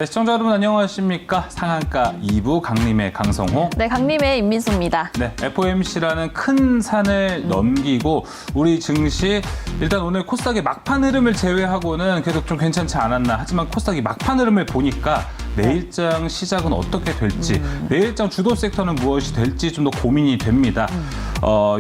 네, 시청자 여러분 안녕하십니까? 상한가 2부 강림의 강성호. 네, 강림의 임민수입니다. 네, FOMC라는 큰 산을 넘기고 우리 증시 일단 오늘 코스닥의 막판 흐름을 제외하고는 계속 좀 괜찮지 않았나. 하지만 코스닥이 막판 흐름을 보니까 내일장 시작은 어떻게 될지, 내일장 주도 섹터는 무엇이 될지 좀 더 고민이 됩니다.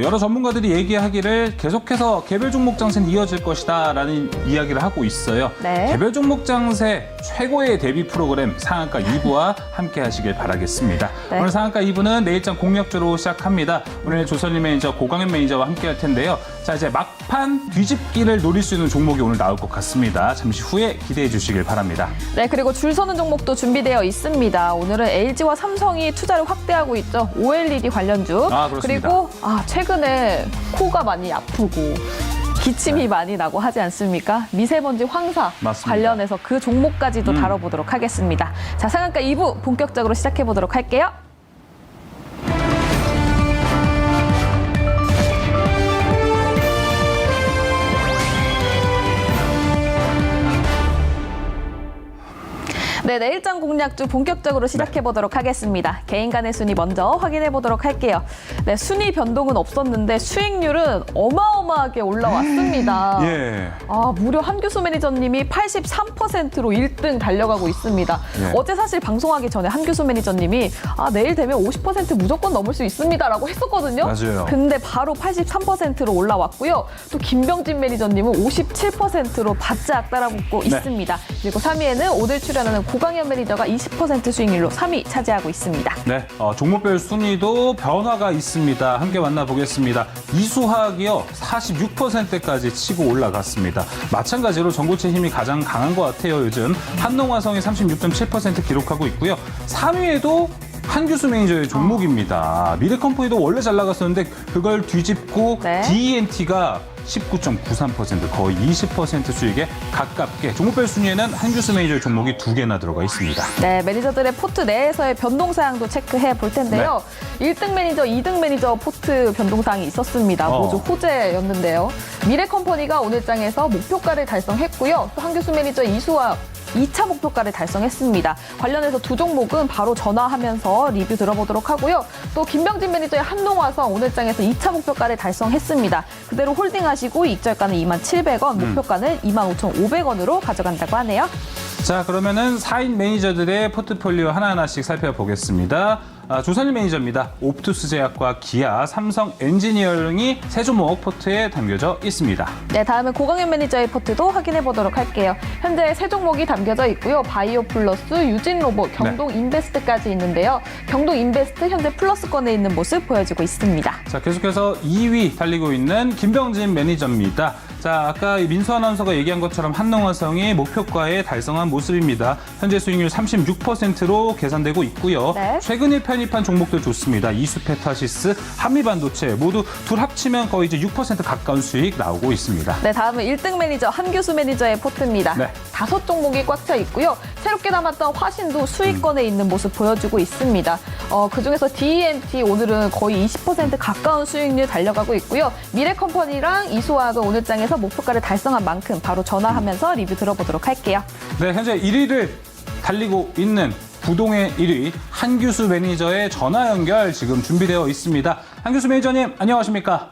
여러 전문가들이 얘기하기를 계속해서 개별 종목 장세는 이어질 것이다라는 이야기를 하고 있어요. 네. 개별 종목 장세 최고의 대비 프로그램 상한가 2부와 함께 하시길 바라겠습니다. 네. 오늘 상한가 2부는 내일장 공략주로 시작합니다. 오늘 조선일 매니저, 고강현 매니저와 함께 할 텐데요. 자, 이제 막판 뒤집기를 노릴 수 있는 종목이 오늘 나올 것 같습니다. 잠시 후에 기대해 주시길 바랍니다. 네, 그리고 줄 서는 종목도 준비되어 있습니다. 오늘은 LG와 삼성이 투자를 확대하고 있죠. OLED 관련주. 그렇습니다. 그리고 최근에 코가 많이 아프고 기침이 많이 나고 하지 않습니까? 미세먼지 황사 맞습니다. 관련해서 그 종목까지도 다뤄보도록 하겠습니다. 자, 상한가 2부 본격적으로 시작해보도록 할게요. 네, 내일장 공략주 본격적으로 시작해보도록 하겠습니다. 개인 간의 순위 먼저 확인해보도록 할게요. 네, 순위 변동은 없었는데 수익률은 어마어마하게 올라왔습니다. 예. 무려 한규수 매니저님이 83%로 1등 달려가고 있습니다. 예. 어제 사실 방송하기 전에 한규수 매니저님이 내일 되면 50% 무조건 넘을 수 있습니다라고 했었거든요. 맞아요. 근데 바로 83%로 올라왔고요. 또 김병진 매니저님은 57%로 바짝 따라붙고 있습니다. 그리고 3위에는 오늘 출연하는 고강현 매니저가 20% 수익률로 3위 차지하고 있습니다. 네, 종목별 순위도 변화가 있습니다. 함께 만나보겠습니다. 이수화학이요, 46%까지 치고 올라갔습니다. 마찬가지로 전고체 힘이 가장 강한 것 같아요, 요즘. 한농화성이 36.7% 기록하고 있고요. 3위에도 한규수 매니저의 종목입니다. 미래컴퍼니도 원래 잘 나갔었는데 그걸 뒤집고 네. DENT가 19.93% 거의 20% 수익에 가깝게 종목별 순위에는 한규수 매니저의 종목이 2개나 들어가 있습니다. 네, 매니저들의 포트 내에서의 변동사항도 체크해 볼 텐데요. 1등 매니저, 2등 매니저 포트 변동사항이 있었습니다. 모두 호재였는데요. 미래컴퍼니가 오늘 장에서 목표가를 달성했고요. 또 한규수 매니저 이수화 2차 목표가를 달성했습니다. 관련해서 두 종목은 바로 전화하면서 리뷰 들어보도록 하고요. 또 김병진 매니저의 한농화성 오늘 장에서 2차 목표가를 달성했습니다. 그대로 홀딩하시고 익절가는 27,000원, 목표가는 25,500원으로 가져간다고 하네요. 자, 그러면은 4인 매니저들의 포트폴리오 하나하나씩 살펴보겠습니다. 조선일 매니저입니다. 옵투스제약과 기아, 삼성 엔지니어링이 세 종목 포트에 담겨져 있습니다. 네, 다음은 고강현 매니저의 포트도 확인해 보도록 할게요. 현재 세 종목이 담겨져 있고요. 바이오 플러스, 유진로봇, 경동인베스트까지 있는데요. 경동인베스트 현재 플러스권에 있는 모습 보여주고 있습니다. 자, 계속해서 2위 달리고 있는 김병진 매니저입니다. 자, 아까 민수 아나운서가 얘기한 것처럼 한농화성이 목표가에 달성한 모습입니다. 현재 수익률 36%로 계산되고 있고요. 네. 최근에 편입한 종목들 좋습니다. 이수페타시스, 한미반도체 모두 둘 합치면 거의 이제 6% 가까운 수익 나오고 있습니다. 네, 다음은 1등 매니저 한규수 매니저의 포트입니다. 네. 5종목이 꽉 차 있고요. 새롭게 담았던 화신도 수익권에 있는 모습 보여주고 있습니다. 그중에서 DENT 오늘은 거의 20% 가까운 수익률 달려가고 있고요. 미래컴퍼니랑 이수화학은 오늘 장에서 목표가를 달성한 만큼 바로 전화하면서 리뷰 들어보도록 할게요. 네, 현재 1위를 달리고 있는 부동의 1위 한규수 매니저의 전화 연결 지금 준비되어 있습니다. 한규수 매니저님 안녕하십니까?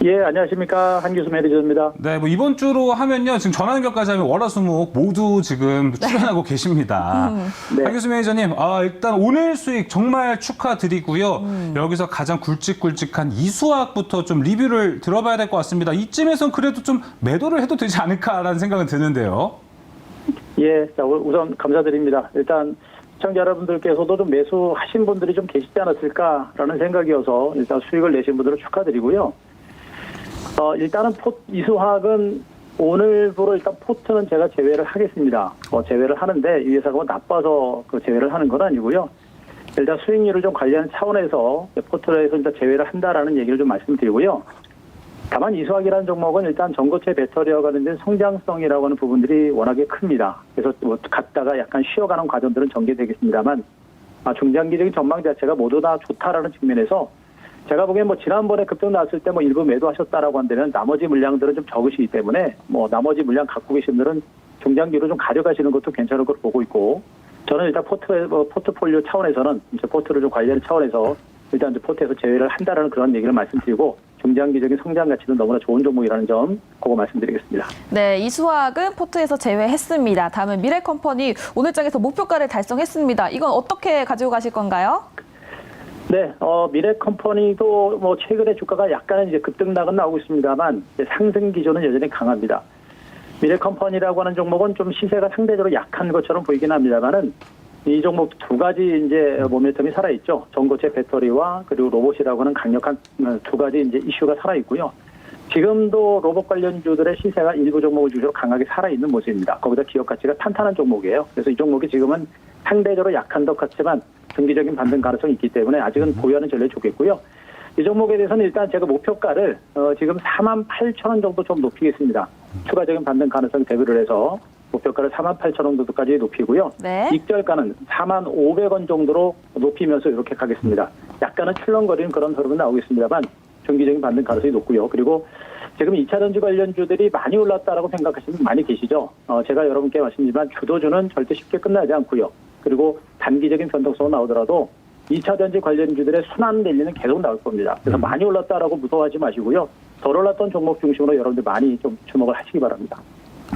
예, 안녕하십니까. 한규수 매니저입니다. 네, 뭐 이번 주로 하면요. 지금 전화 연결까지 하면 월화수목 모두 지금 출연하고 계십니다. 네. 한규수 매니저님, 일단 오늘 수익 정말 축하드리고요. 여기서 가장 굵직굵직한 이수화학부터 좀 리뷰를 들어봐야 될 것 같습니다. 이쯤에선 그래도 좀 매도를 해도 되지 않을까라는 생각은 드는데요. 예, 자, 우선 감사드립니다. 일단 시청자 여러분들께서도 좀 매수하신 분들이 좀 계시지 않았을까라는 생각이어서 일단 수익을 내신 분들은 축하드리고요. 일단은 이수화학은 오늘부로 일단 포트는 제가 제외를 하겠습니다. 제외를 하는데 이 회사가 뭐 나빠서 그 제외를 하는 건 아니고요. 일단 수익률을 좀 관리하는 차원에서 포트에서 일단 제외를 한다라는 얘기를 좀 말씀드리고요. 다만 이수화학이라는 종목은 일단 전고체 배터리와 관련된 성장성이라고 하는 부분들이 워낙에 큽니다. 그래서 갔다가 약간 쉬어가는 과정들은 전개되겠습니다만 중장기적인 전망 자체가 모두 다 좋다라는 측면에서 제가 보기엔 지난번에 급등 나왔을 때 일부 매도하셨다라고 한다면 나머지 물량들은 좀 적으시기 때문에 나머지 물량 갖고 계신 분들은 중장기로 좀 가져가시는 것도 괜찮을 것으로 보고 있고, 저는 일단 포트폴리오 차원에서는 이제 포트를 좀 관리하는 차원에서 일단 이제 포트에서 제외를 한다라는 그런 얘기를 말씀드리고, 중장기적인 성장 가치는 너무나 좋은 종목이라는 점 그거 말씀드리겠습니다. 네, 이수화학은 포트에서 제외했습니다. 다음은 미래컴퍼니 오늘장에서 목표가를 달성했습니다. 이건 어떻게 가지고 가실 건가요? 네, 미래컴퍼니도 뭐 최근에 주가가 약간은 이제 급등락은 나오고 있습니다만 이제 상승 기조는 여전히 강합니다. 미래컴퍼니라고 하는 종목은 좀 시세가 상대적으로 약한 것처럼 보이긴 합니다만은 이 종목 두 가지 이제 모멘텀이 살아있죠. 전고체 배터리와 그리고 로봇이라고 하는 강력한 두 가지 이제 이슈가 살아있고요. 지금도 로봇 관련주들의 시세가 일부 종목을 중심으로 강하게 살아있는 모습입니다. 거기다 기업 가치가 탄탄한 종목이에요. 그래서 이 종목이 지금은 상대적으로 약한 것 같지만 중기적인 반등 가능성이 있기 때문에 아직은 보유하는 전략이 좋겠고요. 이 종목에 대해서는 일단 제가 목표가를 지금 48,000원 정도 좀 높이겠습니다. 추가적인 반등 가능성이 대비를 해서 목표가를 48,000원 정도까지 높이고요. 네. 익절가는 4,500원 정도로 높이면서 이렇게 가겠습니다. 약간은 출렁거리는 그런 흐름은 나오겠습니다만 중기적인 반등 가능성이 높고요. 그리고 지금 2차 전지 관련주들이 많이 올랐다라고 생각하시는 분 많이 계시죠. 제가 여러분께 말씀드리지만 주도주는 절대 쉽게 끝나지 않고요. 그리고 단기적인 변동성은 나오더라도 2차 전지 관련주들의 순환 랠리는 계속 나올 겁니다. 그래서 많이 올랐다라고 무서워하지 마시고요. 덜 올랐던 종목 중심으로 여러분들 많이 좀 주목을 하시기 바랍니다.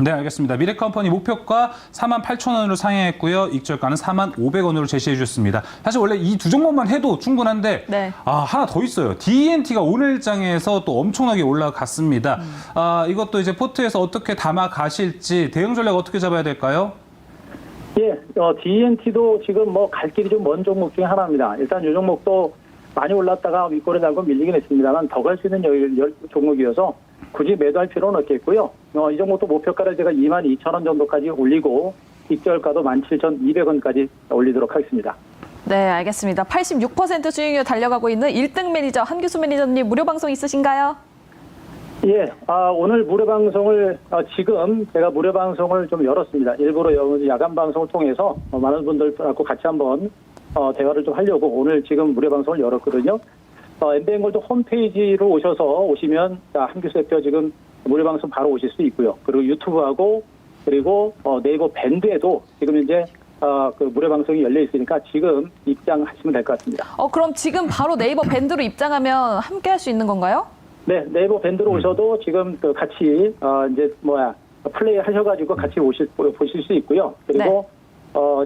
네, 알겠습니다. 미래컴퍼니 목표가 48,000원으로 상향했고요. 익절가는 4,500원으로 제시해 주셨습니다. 사실 원래 이 두 종목만 해도 충분한데 네. 하나 더 있어요. DNT가 오늘장에서 또 엄청나게 올라갔습니다. 이것도 이제 포트에서 어떻게 담아 가실지 대응 전략 어떻게 잡아야 될까요? 예, DNT도 지금 뭐 갈 길이 좀 먼 종목 중에 하나입니다. 일단 이 종목도 많이 올랐다가 윗골에 달고 밀리긴 했습니다만 더 갈 수 있는 종목이어서 굳이 매도할 필요는 없겠고요. 이 종목도 목표가를 제가 22,000원 정도까지 올리고 익절가도 17,200원까지 올리도록 하겠습니다. 네, 알겠습니다. 86% 수익률 달려가고 있는 1등 매니저 한규수 매니저님 무료 방송 있으신가요? 예, 오늘 무료 방송을 지금 제가 무료 방송을 좀 열었습니다. 일부러 야간 방송을 통해서 많은 분들하고 같이 한번 대화를 좀 하려고 오늘 지금 무료 방송을 열었거든요. MBN골드 홈페이지로 오시면 한규수 대표 지금 무료 방송 바로 오실 수 있고요. 그리고 유튜브하고 그리고 네이버 밴드에도 지금 이제 그 무료 방송이 열려 있으니까 지금 입장하시면 될 것 같습니다. 그럼 지금 바로 네이버 밴드로 입장하면 함께 할 수 있는 건가요? 네, 네이버 밴드로 오셔도 지금 그 같이 이제 플레이 하셔가지고 같이 보실 수 있고요. 그리고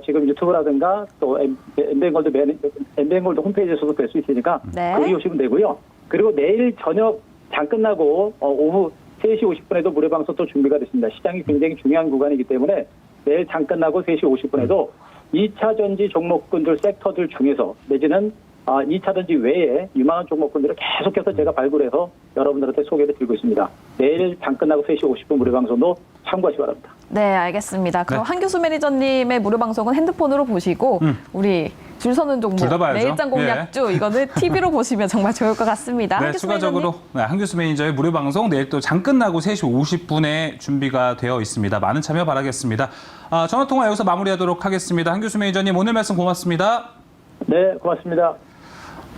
지금 유튜브라든가 또 MBN골드 홈페이지에서도 뵐 수 있으니까 네. 거기 오시면 되고요. 그리고 내일 저녁 장 끝나고 오후 3시 50분에도 무료 방송 또 준비가 됐습니다. 시장이 굉장히 중요한 구간이기 때문에 내일 장 끝나고 3시 50분에도 2차 전지 종목군들 섹터들 중에서 내지는 2차 전지 외에 유망한 종목군들을 계속해서 제가 발굴해서 여러분들한테 소개를 드리고 있습니다. 내일 장 끝나고 3시 50분 무료 방송도 참고하시기 바랍니다. 네, 알겠습니다. 그럼 네. 한규수 매니저님의 무료 방송은 핸드폰으로 보시고 우리 줄 서는 종목, 둘다 봐야죠. 내일장 공략주 이거는 TV로 보시면 정말 좋을 것 같습니다. 네, 한규수 추가적으로 한규수 매니저의 무료 방송 내일 또 장 끝나고 3시 50분에 준비가 되어 있습니다. 많은 참여 바라겠습니다. 전화 통화 여기서 마무리하도록 하겠습니다. 한규수 매니저님 오늘 말씀 고맙습니다. 네, 고맙습니다.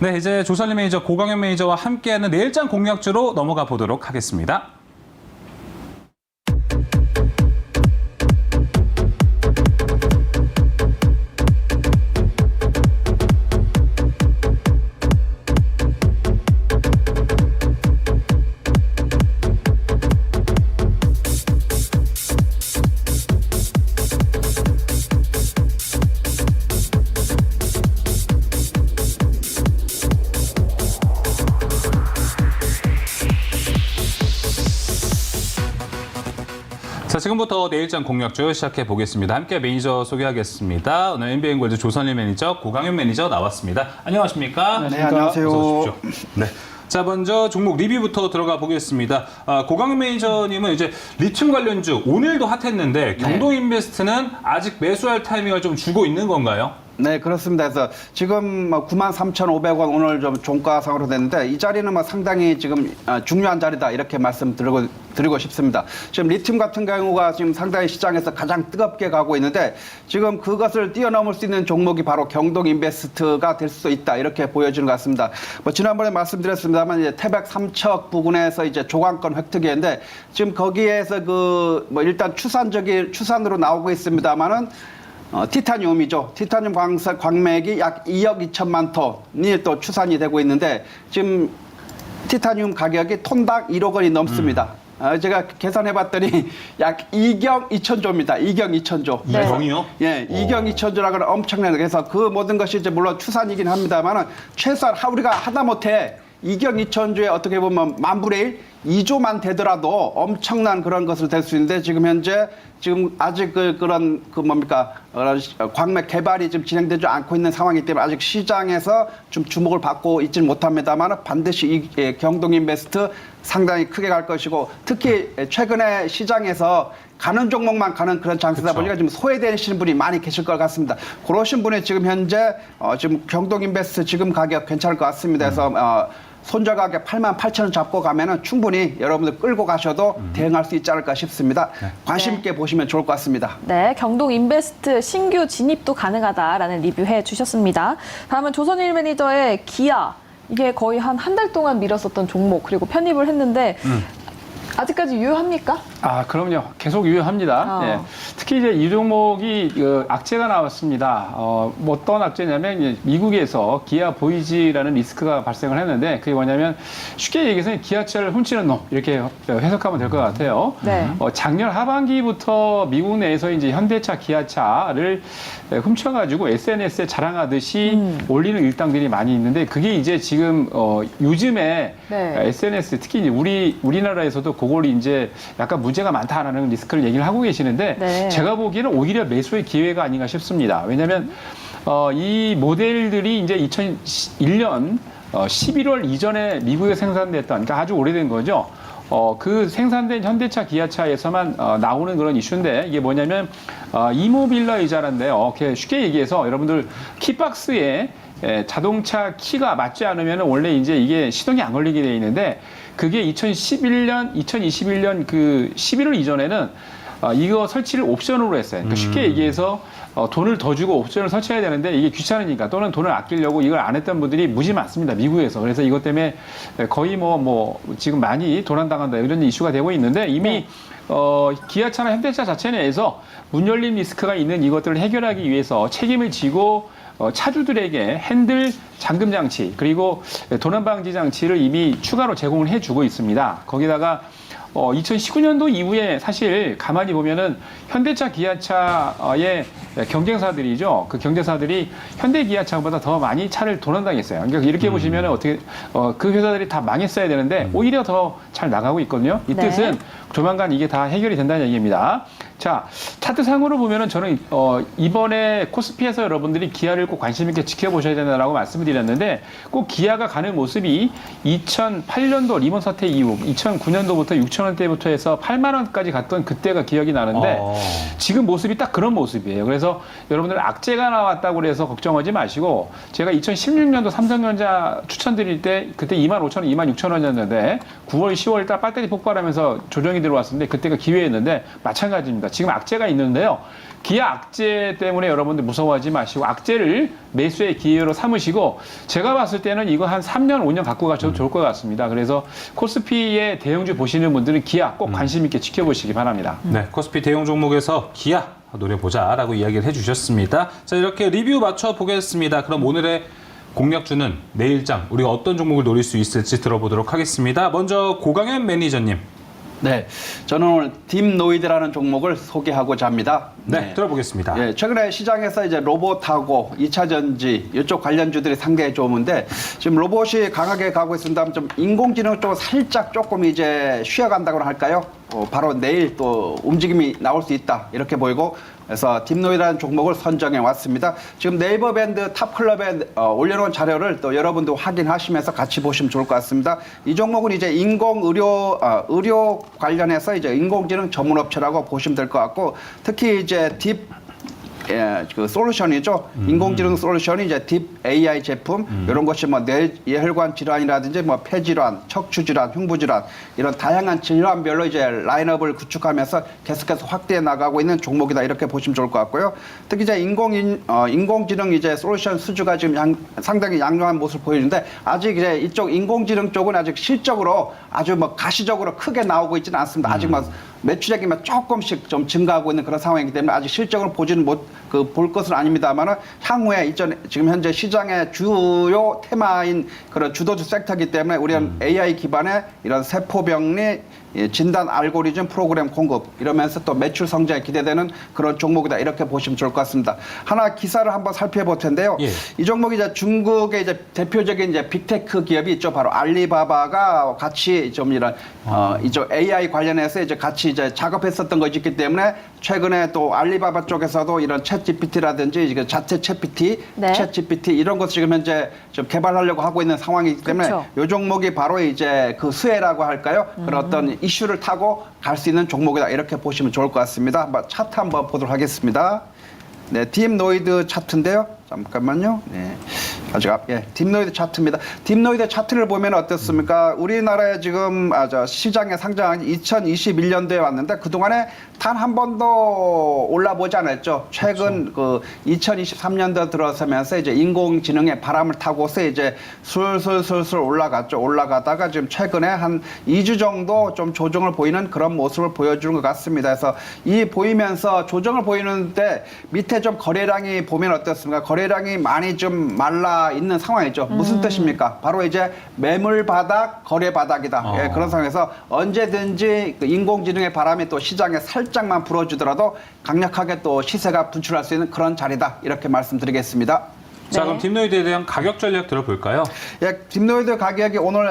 네, 이제 조선리 매니저, 고강현 매니저와 함께하는 내일장 공략주로 넘어가 보도록 하겠습니다. 자, 지금부터 내일장 공략주 시작해 보겠습니다. 함께 매니저 소개하겠습니다. 오늘 MBN골드 조선일 매니저, 고강현 매니저 나왔습니다. 안녕하십니까? 네, 안녕하세요. 어서 오십시오. 네. 자, 먼저 종목 리뷰부터 들어가 보겠습니다. 고강현 매니저님은 이제 리튬 관련주 오늘도 핫했는데 경동인베스트는 아직 매수할 타이밍을 좀 주고 있는 건가요? 네, 그렇습니다. 그래서 지금 93,500원 오늘 좀 종가상으로 됐는데 이 자리는 상당히 지금 중요한 자리다 이렇게 말씀드리고 싶습니다. 지금 리튬 같은 경우가 지금 상당히 시장에서 가장 뜨겁게 가고 있는데 지금 그것을 뛰어넘을 수 있는 종목이 바로 경동인베스트가 될 수 있다 이렇게 보여지는 것 같습니다. 지난번에 말씀드렸습니다만 이제 태백 삼척 부근에서 이제 조강권 획득이었는데 지금 거기에서 일단 추산으로 나오고 있습니다만은 티타늄이죠. 티타늄 광맥이 약 2억 2천만 톤이 또 추산이 되고 있는데 지금 티타늄 가격이 톤당 1억 원이 넘습니다. 제가 계산해 봤더니 약 2경 2천조입니다. 2경 2천조. 네. 2경이요? 예, 2경 2천조라고는 엄청나게 그래서 그 모든 것이 이제 물론 추산이긴 합니다만은 최소한 우리가 하다못해 2경 2천조에 어떻게 보면 만분의 1, 2조만 되더라도 엄청난 그런 것을 될 수 있는데 지금 현재 아직 그런 광맥 개발이 좀 진행되지 않고 있는 상황이기 때문에 아직 시장에서 좀 주목을 받고 있지는 못합니다만 반드시 이 경동인베스트 상당히 크게 갈 것이고 특히 최근에 시장에서 가는 종목만 가는 그런 장세다 보니까 지금 소외되시는 분이 많이 계실 것 같습니다. 그러신 분이 지금 현재 지금 경동인베스트 지금 가격 괜찮을 것 같습니다. 그래서 손절 가격 88,000원 잡고 가면은 충분히 여러분들 끌고 가셔도 대응할 수 있지 않을까 싶습니다. 관심 있게 보시면 좋을 것 같습니다. 네, 경동인베스트 신규 진입도 가능하다라는 리뷰해 주셨습니다. 다음은 조선일 매니저의 기아. 이게 거의 한 달 동안 밀었었던 종목 그리고 편입을 했는데 아직까지 유효합니까? 그럼요. 계속 유효합니다. 예. 특히 이제 이 종목이 악재가 나왔습니다. 어떤 악재냐면 이제 미국에서 기아 보이지라는 리스크가 발생을 했는데 그게 뭐냐면 쉽게 얘기해서 기아차를 훔치는 놈 이렇게 해석하면 될 것 같아요. 네. 작년 하반기부터 미국 내에서 이제 현대차, 기아차를 훔쳐가지고 SNS에 자랑하듯이 올리는 일당들이 많이 있는데 그게 이제 지금 요즘에 네. SNS 특히 이제 우리나라에서도 그걸 이제 약간 문제가 많다라는 리스크를 얘기를 하고 계시는데 네. 제가 보기에는 오히려 매수의 기회가 아닌가 싶습니다. 왜냐하면 이 모델들이 이제 2001년 11월 이전에 미국에 생산됐던 그러니까 아주 오래된 거죠. 그 생산된 현대차, 기아차에서만 나오는 그런 이슈인데 이게 뭐냐면 이모빌라이자란데요. 쉽게 얘기해서 여러분들 키박스에 자동차 키가 맞지 않으면 원래 이제 이게 시동이 안 걸리게 돼 있는데 그게 2021년 그 11월 이전에는 이거 설치를 옵션으로 했어요. 그러니까 쉽게 얘기해서 돈을 더 주고 옵션을 설치해야 되는데 이게 귀찮으니까 또는 돈을 아끼려고 이걸 안 했던 분들이 무지 많습니다. 미국에서. 그래서 이것 때문에 거의 지금 많이 도난당한다 이런 이슈가 되고 있는데 이미 기아차나 현대차 자체 내에서 문 열림 리스크가 있는 이것들을 해결하기 위해서 책임을 지고 차주들에게 핸들 잠금 장치 그리고 도난 방지 장치를 이미 추가로 제공을 해주고 있습니다. 거기다가 2019년도 이후에 사실 가만히 보면은 현대차, 기아차의 경쟁사들이죠. 그 경쟁사들이 현대 기아차보다 더 많이 차를 도난당했어요. 그러니까 이렇게 보시면은 어떻게 그 회사들이 다 망했어야 되는데 오히려 더 잘 나가고 있거든요. 이 네. 뜻은 조만간 이게 다 해결이 된다는 얘기입니다. 자, 차트상으로 보면은 저는 이번에 코스피에서 여러분들이 기아를 꼭 관심 있게 지켜보셔야 된다라고 말씀을 드렸는데 꼭 기아가 가는 모습이 2008년도 리먼 사태 이후 2009년도부터 6,000원대부터 해서 8만 원까지 갔던 그때가 기억이 나는데 지금 모습이 딱 그런 모습이에요. 그래서 여러분들 악재가 나왔다고 그래서 걱정하지 마시고 제가 2016년도 삼성전자 추천드릴 때 그때 25,000원, 26,000원이었는데 9월, 10월 달 배터리 폭발하면서 조정이 들어왔었는데 그때가 기회였는데 마찬가지입니다. 지금 악재가 있는데요. 기아 악재 때문에 여러분들 무서워하지 마시고 악재를 매수의 기회로 삼으시고 제가 봤을 때는 이거 한 3년, 5년 갖고 가셔도 좋을 것 같습니다. 그래서 코스피의 대형주 보시는 분들은 기아 꼭 관심 있게 지켜보시기 바랍니다. 네, 코스피 대형 종목에서 기아 노려보자라고 이야기를 해주셨습니다. 자, 이렇게 리뷰 맞춰보겠습니다. 그럼 오늘의 공략주는 내일장 우리가 어떤 종목을 노릴 수 있을지 들어보도록 하겠습니다. 먼저 고강현 매니저님. 네, 저는 오늘 딥노이드라는 종목을 소개하고자 합니다. 네, 들어보겠습니다. 예, 최근에 시장에서 이제 로봇하고 2차 전지 이쪽 관련주들이 상당히 좋은데 지금 로봇이 강하게 가고 있습니다. 좀 인공지능 쪽은 살짝 조금 이제 쉬어간다고 할까요? 바로 내일 또 움직임이 나올 수 있다 이렇게 보이고 그래서 딥노이드라는 종목을 선정해 왔습니다. 지금 네이버 밴드 탑클럽에 올려놓은 자료를 또 여러분도 확인하시면서 같이 보시면 좋을 것 같습니다. 이 종목은 이제 의료 관련해서 이제 인공지능 전문업체라고 보시면 될 것 같고 특히 이제 그 솔루션이죠. 인공지능 솔루션이 이제 딥 AI 제품 이런 것이 뭐 뇌혈관 질환이라든지 뭐 폐질환, 척추 질환, 흉부 질환 이런 다양한 질환별로 이제 라인업을 구축하면서 계속해서 확대해 나가고 있는 종목이다 이렇게 보시면 좋을 것 같고요. 특히 이제 인공지능 이제 솔루션 수주가 지금 상당히 양호한 모습을 보이는데 아직 이제 이쪽 인공지능 쪽은 아직 실적으로 아주 뭐 가시적으로 크게 나오고 있지는 않습니다. 아직 뭐 매출액이 조금씩 좀 증가하고 있는 그런 상황이기 때문에 아직 실적으로 보지는 볼 것은 아닙니다만은 향후에 지금 현재 시장의 주요 테마인 그런 주도주 섹터이기 때문에 우리는 AI 기반의 이런 세포병리 진단 알고리즘 프로그램 공급 이러면서 또 매출 성장이 기대되는 그런 종목이다 이렇게 보시면 좋을 것 같습니다. 하나 기사를 한번 살펴볼 텐데요. 예. 이 종목이 이제 중국의 이제 대표적인 이제 빅테크 기업이 있죠. 바로 알리바바가 같이 좀 이런 이쪽 AI 관련해서 이제 같이 이제 작업했었던 것이 있기 때문에 최근에 또 알리바바 쪽에서도 이런 챗 GPT라든지 이게 자체 네. 챗 GPT 이런 것을 지금 현재 좀 개발하려고 하고 있는 상황이기 때문에 그렇죠. 이 종목이 바로 이제 그 수혜라고 할까요? 그런 어떤 이슈를 타고 갈 수 있는 종목이다 이렇게 보시면 좋을 것 같습니다. 한번 차트 한번 보도록 하겠습니다. 네, 딥노이드 차트인데요. 잠깐만요. 네. 딥노이드 차트입니다. 딥노이드 차트를 보면 어떻습니까? 우리나라에 지금 시장에 상장한 2021년도에 왔는데 그동안에 단 한 번도 올라보지 않았죠. 최근 그 2023년도 들어서면서 이제 인공지능의 바람을 타고서 이제 술술술술 올라갔죠. 올라가다가 지금 최근에 한 2주 정도 좀 조정을 보이는 그런 모습을 보여주는 것 같습니다. 그래서 이 보이면서 조정을 보이는데 밑에 좀 거래량이 보면 어떻습니까? 거래량이 많이 좀 말라 있는 상황이죠. 무슨 뜻입니까? 바로 이제 매물 바닥, 거래 바닥이다. 예, 그런 상황에서 언제든지 그 인공지능의 바람이 또 시장에 살짝만 불어주더라도 강력하게 또 시세가 분출할 수 있는 그런 자리다. 이렇게 말씀드리겠습니다. 자, 네. 그럼 딥노이드에 대한 가격 전략 들어볼까요? 예, 딥노이드 가격이 오늘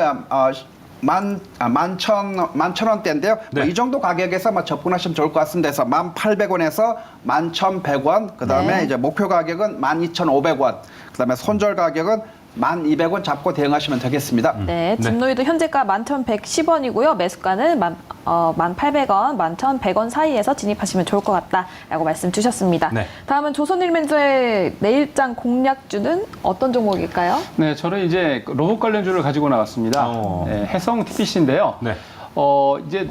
11,000원대인데요. 네. 이 정도 가격에서 접근하시면 좋을 것 같습니다. 그래서 1,800원에서 11,100원, 그 다음에 네. 이제 목표 가격은 12,500원, 그 다음에 손절 가격은 1,200원 잡고 대응하시면 되겠습니다. 네, 딥노이드 현재가 11,110원이고요. 매수가는 1,800원, 11,100원 사이에서 진입하시면 좋을 것 같다라고 말씀 주셨습니다. 네. 다음은 조선일면조의 내일장 공략주는 어떤 종목일까요? 네, 저는 이제 로봇 관련주를 가지고 나왔습니다. 네, 해성 TPC인데요. 네. 이제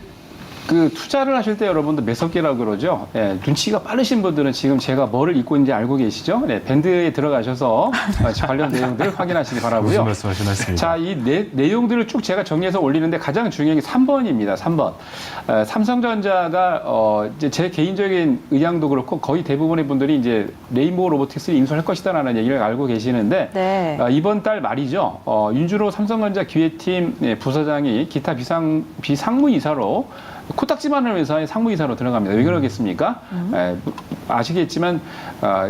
그 투자를 하실 때 여러분들 매석기라고 그러죠. 예, 눈치가 빠르신 분들은 지금 제가 뭐를 입고 있는지 알고 계시죠? 네, 밴드에 들어가셔서 관련 내용들을 확인하시기 바라고요. 무슨 말씀하시는 말씀입니까? 자, 이 내용들을 쭉 제가 정리해서 올리는데 가장 중요한 게 3번입니다. 3번. 삼성전자가 이제 제 개인적인 의향도 그렇고 거의 대부분의 분들이 이제 레인보우 로보틱스를 인수할 것이다라는 얘기를 알고 계시는데 네. 이번 달 말이죠. 윤주로 삼성전자 기획팀 부사장이 기타 비상무이사로 코딱지만한 회사의 상무이사로 들어갑니다. 왜 그러겠습니까? 아시겠지만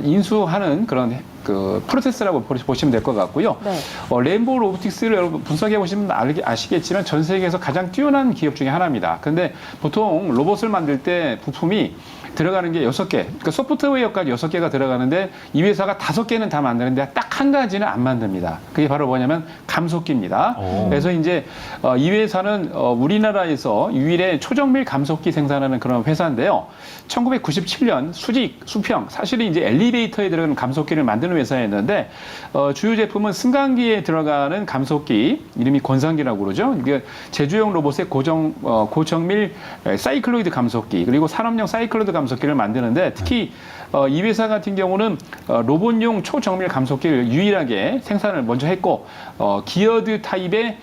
인수하는 그런 그 프로세스라고 보시면 될 것 같고요. 네. 레인보우 로보틱스를 여러분 분석해 보시면 아시겠지만 전 세계에서 가장 뛰어난 기업 중에 하나입니다. 근데 보통 로봇을 만들 때 부품이 들어가는 게 6개, 그러니까 소프트웨어까지 6개가 들어가는데 이 회사가 5개는 다 만드는데 딱 한 가지는 안 만듭니다. 그게 바로 뭐냐면 감속기입니다. 그래서 이제 이 회사는 우리나라에서 유일의 초정밀 감속기 생산하는 그런 회사인데요. 1997년 수평, 사실은 이제 엘리베이터에 들어가는 감속기를 만드는 회사였는데 주요 제품은 승강기에 들어가는 감속기, 이름이 권상기라고 그러죠. 이게 제조용 로봇의 고정밀 사이클로이드 감속기, 그리고 산업용 사이클로이드 감속기를 만드는데 특히 이 회사 같은 경우는 로봇용 초정밀 감속기를 유일하게 생산을 먼저 했고 기어드 타입의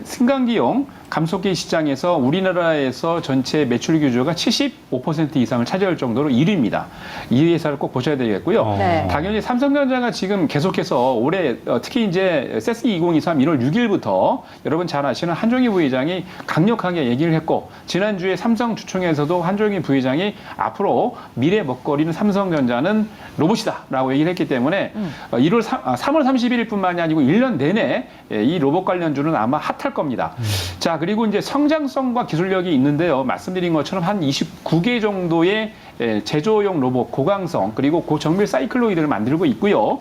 승강기용 감속기 시장에서 우리나라에서 전체 매출 규모가 75% 이상을 차지할 정도로 1위입니다. 이 회사를 꼭 보셔야 되겠고요. 네. 당연히 삼성전자가 지금 계속해서 올해 특히 이제 세스 2023 1월 6일부터 여러분 잘 아시는 한종희 부회장이 강력하게 얘기를 했고 지난주에 삼성주총에서도 한종희 부회장이 앞으로 미래 먹거리는 삼성전자는 로봇이다라고 얘기를 했기 때문에 3월 31일뿐만이 아니고 1년 내내 이 로봇 관련주는 아마 핫할 겁니다. 자, 그리고 이제 성장성과 기술력이 있는데요. 말씀드린 것처럼 한 29개 정도의 제조용 로봇, 고강성, 그리고 고정밀 사이클로이드를 만들고 있고요.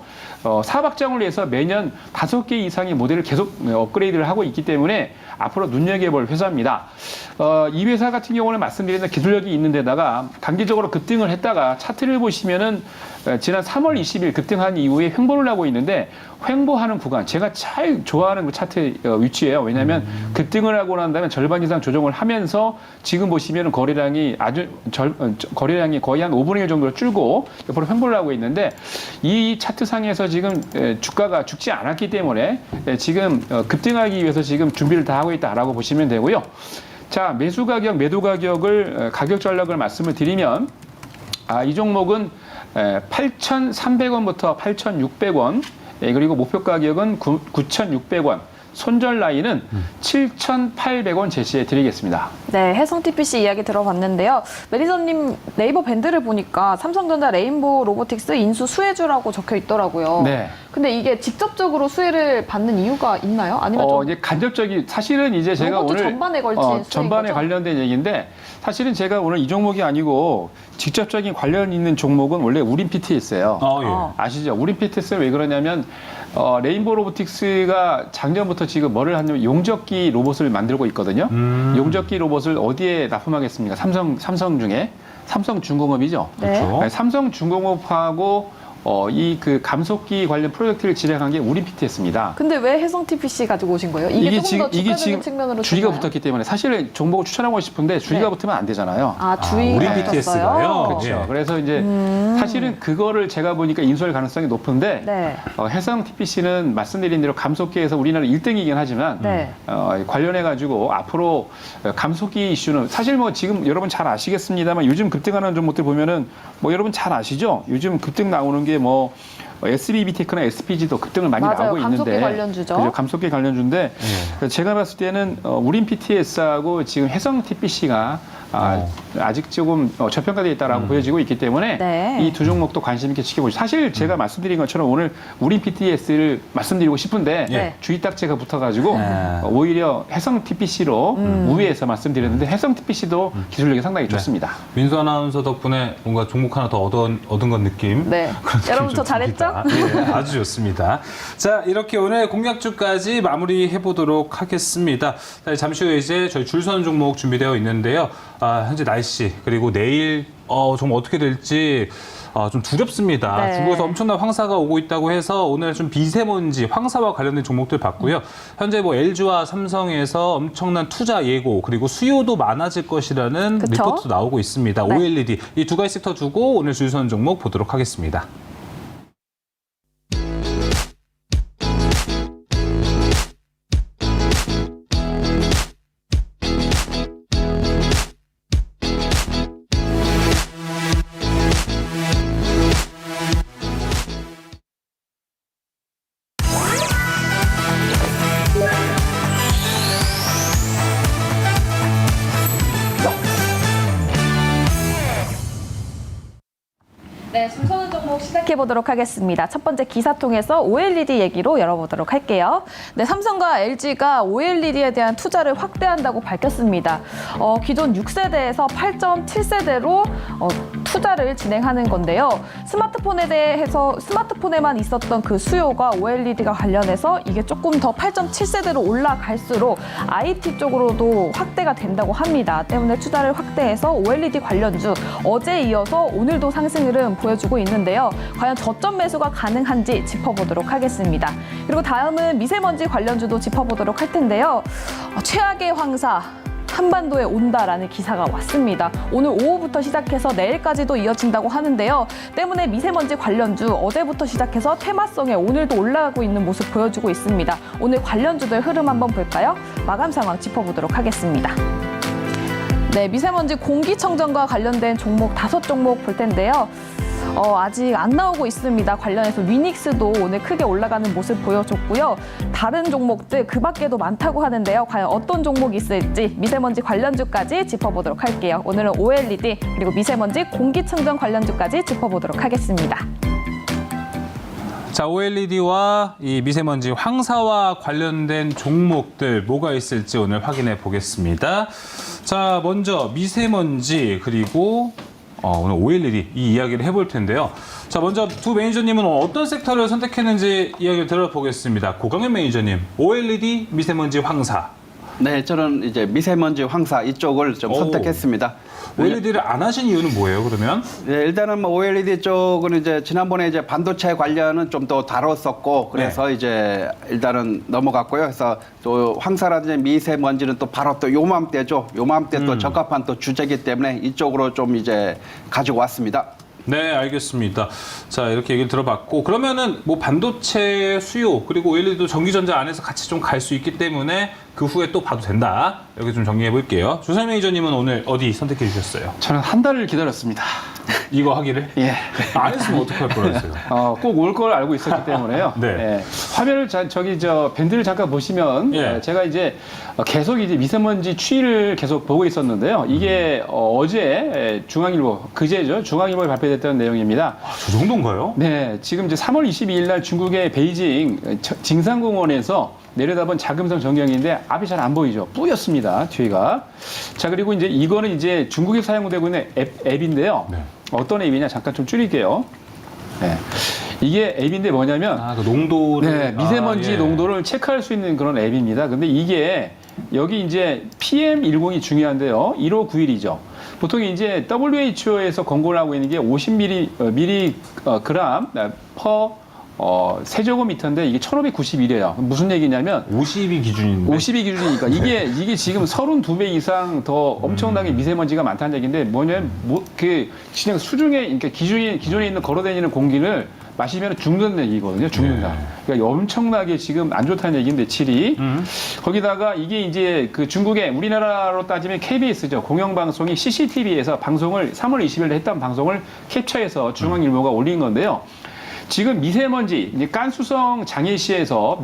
사업확장을 위해서 매년 5개 이상의 모델을 계속 업그레이드를 하고 있기 때문에 앞으로 눈여겨볼 회사입니다. 이 회사 같은 경우는 말씀드린 기술력이 있는 데다가 단기적으로 급등을 했다가 차트를 보시면은 지난 3월 20일 급등한 이후에 횡보를 하고 있는데 횡보하는 구간 제가 제일 좋아하는 그 차트 위치예요. 왜냐하면 급등을 하고 난 다음에 절반 이상 조정을 하면서 지금 보시면 거래량이 거래량이 거의 한 5분의 1 정도로 줄고 옆으로 횡보를 하고 있는데 이 차트상에서 지금 주가가 죽지 않았기 때문에 지금 급등하기 위해서 지금 준비를 다 하고 있다라고 보시면 되고요. 자, 매수 가격, 매도 가격을 가격 전략을 말씀을 드리면 이 종목은 8,300원부터 8,600원, 그리고 목표 가격은 9,600원, 손절 라인은 7,800원 제시해 드리겠습니다. 네, 해성 TPC 이야기 들어봤는데요. 매니저님 네이버 밴드를 보니까 삼성전자 레인보우 로보틱스 인수 수혜주라고 적혀 있더라고요. 네. 근데 이게 직접적으로 수혜를 받는 이유가 있나요? 아니면 좀 이제 간접적인 사실은 이제 제가 로봇 오늘 전반에 걸친 수혜인 전반에 거죠? 관련된 얘기인데 사실은 제가 오늘 이 종목이 아니고 직접적인 관련 있는 종목은 원래 우린 PTS예요. 예. 아시죠? 우린 PTS는 왜 그러냐면 레인보우 로보틱스가 작년부터 지금 뭐를 하냐면 용접기 로봇을 만들고 있거든요. 용접기 로봇을 어디에 납품하겠습니까? 삼성중에 삼성중공업이죠. 네. 그렇죠. 네, 삼성중공업하고 이 그 감속기 관련 프로젝트를 진행한 게 우린 PTS입니다. 근데 왜 해성 TPC 가지고 오신 거예요? 이게 조금 더 주가적인 측면으로 주의가 좋나요? 붙었기 때문에 사실은 종목을 추천하고 싶은데 주의가 네. 붙으면 안 되잖아요. 주의가 우린 붙었어요? BTS가요? 그렇죠. 예. 그래서 이제 사실은 그거를 제가 보니까 인수할 가능성이 높은데 네. 해성 TPC는 말씀드린 대로 감속기에서 우리나라 1등이긴 하지만 네. 관련해 가지고 앞으로 감속기 이슈는 사실 뭐 지금 여러분 잘 아시겠습니다만 요즘 급등하는 종목들 보면은 뭐 여러분 잘 아시죠? 요즘 급등 나오는 게 뭐 SBB테크나 SPG도 급등을 많이 맞아요. 나오고 있는데 감속기 관련주죠. 그죠? 감속기 관련주인데 제가 봤을 때는 우린 PTS하고 지금 해성 TPC가 아직 조금 저평가되어 있다라고 보여지고 있기 때문에 네. 이 두 종목도 관심 있게 지켜보죠. 사실 제가 말씀드린 것처럼 오늘 우린 PTS를 말씀드리고 싶은데 네. 주의 딱지가 붙어가지고 오히려 해성 TPC로 우회해서 말씀드렸는데 해성 TPC도 기술력이 상당히 좋습니다. 민수 아나운서 덕분에 뭔가 종목 하나 더 얻은 것 느낌. 네. 그런 느낌이 여러분 좀 저 잘했죠? 듭니다. 예, 아주 좋습니다. 자, 이렇게 오늘 공략주까지 마무리해 보도록 하겠습니다. 자, 잠시 후에 이제 저희 줄선 종목 준비되어 있는데요. 현재 날씨 그리고 내일 좀 어떻게 될지 좀 두렵습니다. 네. 중국에서 엄청난 황사가 오고 있다고 해서 오늘 좀 미세먼지, 황사와 관련된 종목들 봤고요. 현재 뭐 LG와 삼성에서 엄청난 투자 예고 그리고 수요도 많아질 것이라는 그쵸? 리포트도 나오고 있습니다. 네. OLED 이 두 가지 섹터 두고 오늘 줄선 종목 보도록 하겠습니다. 네, 줄서는 종목 시작해 보도록 하겠습니다. 첫 번째 기사 통해서 OLED 얘기로 열어보도록 할게요. 네, 삼성과 LG가 OLED에 대한 투자를 확대한다고 밝혔습니다. 기존 6세대에서 8.7세대로 투자를 진행하는 건데요. 스마트폰에만 있었던 그 수요가 OLED가 관련해서 이게 조금 더 8.7세대로 올라갈수록 IT 쪽으로도 확대가 된다고 합니다. 때문에 투자를 확대해서 OLED 관련주 어제에 이어서 오늘도 상승 흐름 보여주고 있는데요. 과연 저점 매수가 가능한지 짚어보도록 하겠습니다. 그리고 다음은 미세먼지 관련주도 짚어보도록 할 텐데요. 최악의 황사 한반도에 온다라는 기사가 왔습니다. 오늘 오후부터 시작해서 내일까지도 이어진다고 하는데요. 때문에 미세먼지 관련주 어제부터 시작해서 테마성에 오늘도 올라가고 있는 모습 보여주고 있습니다. 오늘 관련주들 흐름 한번 볼까요? 마감 상황 짚어보도록 하겠습니다. 네, 미세먼지 공기청정과 관련된 종목 5종목 볼 텐데요. 아직 안 나오고 있습니다. 관련해서 위닉스도 오늘 크게 올라가는 모습 보여줬고요. 다른 종목들 그 밖에도 많다고 하는데요. 과연 어떤 종목이 있을지 미세먼지 관련주까지 짚어보도록 할게요. 오늘은 OLED 그리고 미세먼지 공기청정 관련주까지 짚어보도록 하겠습니다. 자, OLED와 이 미세먼지 황사와 관련된 종목들 뭐가 있을지 오늘 확인해 보겠습니다. 자, 먼저 미세먼지 그리고 오늘 OLED 이 이야기를 해볼 텐데요. 자, 먼저 두 매니저님은 어떤 섹터를 선택했는지 이야기를 들어보겠습니다. 고강현 매니저님, OLED, 미세먼지 황사. 네, 저는 이제 미세먼지 황사 이쪽을 좀 선택했습니다. OLED를 안 하신 이유는 뭐예요, 그러면? 예, 일단은 뭐 OLED 쪽은 이제 지난번에 이제 반도체 관련은 좀 더 다뤘었고 그래서 이제 일단은 넘어갔고요. 그래서 또 황사라든지 미세먼지는 또 바로 또 요맘때죠. 요맘때 또 적합한 또 주제이기 때문에 이쪽으로 좀 이제 가지고 왔습니다. 네, 알겠습니다. 자, 이렇게 얘기를 들어봤고, 그러면은 뭐 반도체 수요, 그리고 OLED도 전기전자 안에서 같이 좀 갈 수 있기 때문에 그 후에 또 봐도 된다. 이렇게 좀 정리해 볼게요. 조선 매니저님은 오늘 어디 선택해 주셨어요? 저는 한 달을 기다렸습니다. 이거 하기를? 예. 안 했으면 어떡할 거라서요? 꼭 올 걸 알고 있었기 때문에요. 네. 예. 화면을 밴드를 잠깐 보시면 예. 제가 이제 계속 이제 미세먼지 추이를 계속 보고 있었는데요. 이게 어제 중앙일보 그제죠. 중앙일보에 발표됐던 내용입니다. 저 정도인가요? 네, 지금 이제 3월 22일 날 중국의 베이징 징산공원에서 내려다본 자금성 전경인데 앞이 잘 안 보이죠. 뿌였습니다. 뒤가. 자, 그리고 이제 이거는 이제 중국에 사용되고 있는 앱인데요. 네. 어떤 앱이냐 잠깐 좀 줄일게요. 네. 이게 앱인데 뭐냐면 그 농도를. 네, 미세먼지 예. 농도를 체크할 수 있는 그런 앱입니다. 근데 이게 여기 이제 PM10이 중요한데요. 1호 9일이죠. 보통 이제 WHO에서 권고를 하고 있는 게 50mg per 세제곱미터인데 이게 1591이에요. 무슨 얘기냐면 50이 기준인데. 50이 기준이니까 이게 지금 32배 이상 더 엄청나게 미세먼지가 많다는 얘기인데 뭐냐면 그 그냥 수중에 그러니까 기존에 있는 걸어다니는 공기를 마시면 죽는 얘기거든요. 죽는다. 네. 그러니까 엄청나게 지금 안 좋다는 얘기인데 질이 거기다가 이게 이제 그 중국의 우리나라로 따지면 KBS죠. 공영방송이 CCTV에서 방송을 3월 20일에 했던 방송을 캡처해서 중앙일보가 올린 건데요. 지금 미세먼지, 이제 깐수성 장애시에서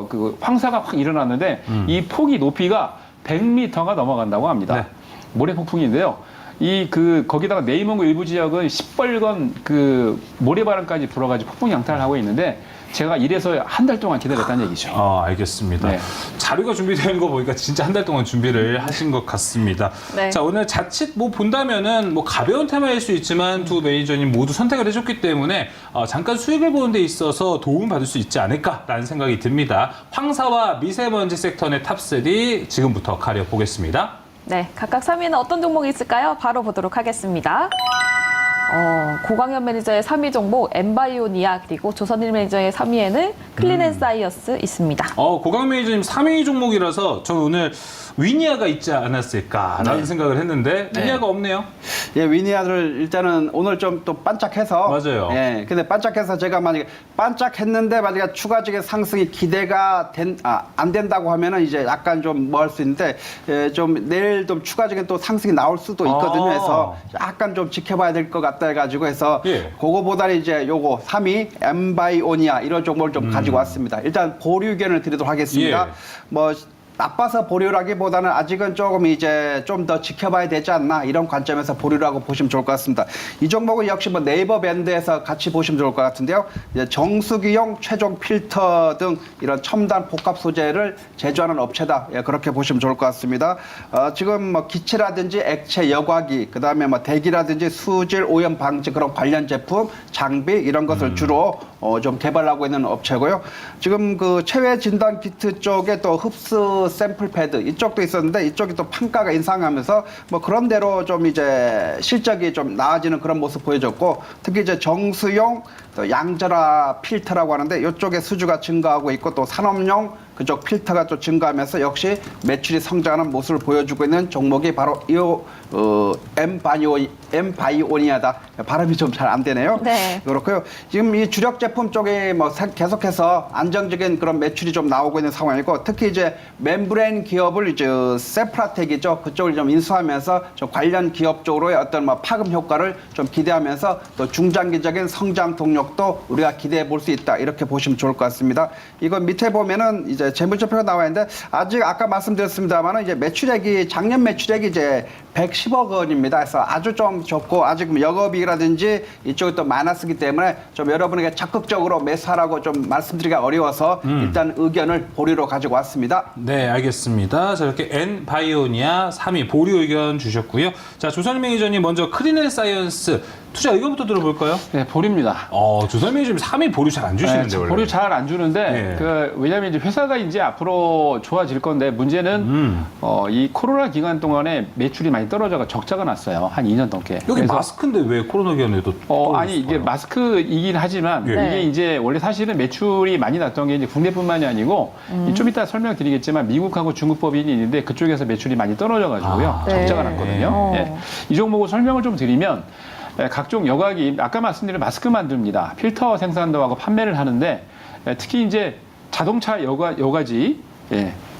그 황사가 확 일어났는데 이 폭이 높이가 100m가 넘어간다고 합니다. 네. 모래 폭풍인데요. 거기다가 내이몽구 일부 지역은 시뻘건 그 모래바람까지 불어가지고 폭풍 양탈을 하고 있는데 제가 이래서 한 달 동안 기다렸다는 얘기죠. 알겠습니다. 네. 자료가 준비되는 거 보니까 진짜 한 달 동안 준비를 하신 것 같습니다. 네. 자, 오늘 자칫 뭐 본다면은 뭐 가벼운 테마일 수 있지만 두 매니저님 모두 선택을 해줬기 때문에 잠깐 수익을 보는 데 있어서 도움 받을 수 있지 않을까라는 생각이 듭니다. 황사와 미세먼지 섹터 내 탑3 지금부터 가려보겠습니다. 네, 각각 3위는 어떤 종목이 있을까요? 바로 보도록 하겠습니다. 고광현 매니저의 3위 종목 엠바이오니아 그리고 조선일 매니저의 3위에는 클린앤사이언스 있습니다. 고강 매니저님 3위 종목이라서 저는 오늘 위니아가 있지 않았을까라는 생각을 했는데 위니아가 없네요. 예, 위니아를 일단은 오늘 좀 또 반짝해서. 맞아요. 예, 근데 반짝해서 제가 만약에 반짝했는데 만약에 추가적인 상승이 기대가 안 된다고 하면은 이제 약간 좀 뭐 할 수 있는데 좀 내일 좀 추가적인 또 상승이 나올 수도 있거든요. 해서 약간 좀 지켜봐야 될 것 같다 해가지고 해서 그거보다는 이제 요거 3위 엠바이오니아 이런 종목을 좀 가지고 왔습니다. 일단 보류 의견을 드리도록 하겠습니다. 뭐 나빠서 보류라기보다는 아직은 조금 이제 좀 더 지켜봐야 되지 않나 이런 관점에서 보류라고 보시면 좋을 것 같습니다. 이 종목은 역시 뭐 네이버 밴드에서 같이 보시면 좋을 것 같은데요. 이제 정수기용 최종 필터 등 이런 첨단 복합 소재를 제조하는 업체다. 예, 그렇게 보시면 좋을 것 같습니다. 지금 뭐 기체라든지 액체 여과기, 그다음에 뭐 대기라든지 수질 오염 방지 그런 관련 제품, 장비 이런 것을 주로 좀 개발하고 있는 업체고요. 지금 그 체외 진단 키트 쪽에 또 흡수 샘플 패드 이쪽도 있었는데 이쪽이 또 판가가 인상하면서 뭐 그런 대로 좀 이제 실적이 좀 나아지는 그런 모습 보여줬고 특히 이제 정수용 또 양절화 필터라고 하는데 이쪽에 수주가 증가하고 있고 또 산업용 그쪽 필터가 또 증가하면서 역시 매출이 성장하는 모습을 보여주고 있는 종목이 바로 이 엠바이오니아다. 발음이 좀 잘 안 되네요. 네. 그렇고요. 지금 이 주력 제품 쪽에 뭐 계속해서 안정적인 그런 매출이 좀 나오고 있는 상황이고 특히 이제 멤브레인 기업을 이제 세프라텍이죠. 그쪽을 좀 인수하면서 좀 관련 기업 쪽으로의 어떤 뭐 파급 효과를 좀 기대하면서 또 중장기적인 성장 동력도 우리가 기대해 볼 수 있다. 이렇게 보시면 좋을 것 같습니다. 이거 밑에 보면은 이제 재무제표가 나와 있는데 아직 아까 말씀드렸습니다만은 이제 매출액이 작년 매출액이 이제 110억 원입니다. 그래서 아주 좀 좋고 아직 영업이익이라든지 이쪽이 또 마이너스이기 때문에 좀 여러분에게 적극적으로 매수하라고 좀 말씀드리기가 어려워서 일단 의견을 보류로 가지고 왔습니다. 네, 알겠습니다. 자, 이렇게 엠바이오니아 3위 보류 의견 주셨고요. 자, 조선 매니저님 먼저 클린앤사이언스 투자 의견부터 들어볼까요? 네, 보류입니다. 조선민이 지금 3위 보류 잘 안 주시는데 원래. 보류 잘 안 주는데 예. 왜냐하면 이제 회사가 이제 앞으로 좋아질 건데 문제는 이 코로나 기간 동안에 매출이 많이 떨어져가 적자가 났어요. 한 2년 넘게. 여기 마스크인데 왜 코로나 기간에도 아니 이게 마스크이긴 하지만 예. 이게 이제 원래 사실은 매출이 많이 났던 게 이제 국내뿐만이 아니고 좀 이따 설명드리겠지만 미국하고 중국 법인이 있는데 그쪽에서 매출이 많이 떨어져가지고요. 네. 적자가 났거든요. 네. 예. 이 종목을 설명을 좀 드리면 각종 여과기 아까 말씀드린 마스크 만듭니다. 필터 생산도 하고 판매를 하는데 특히 이제 자동차 여과지,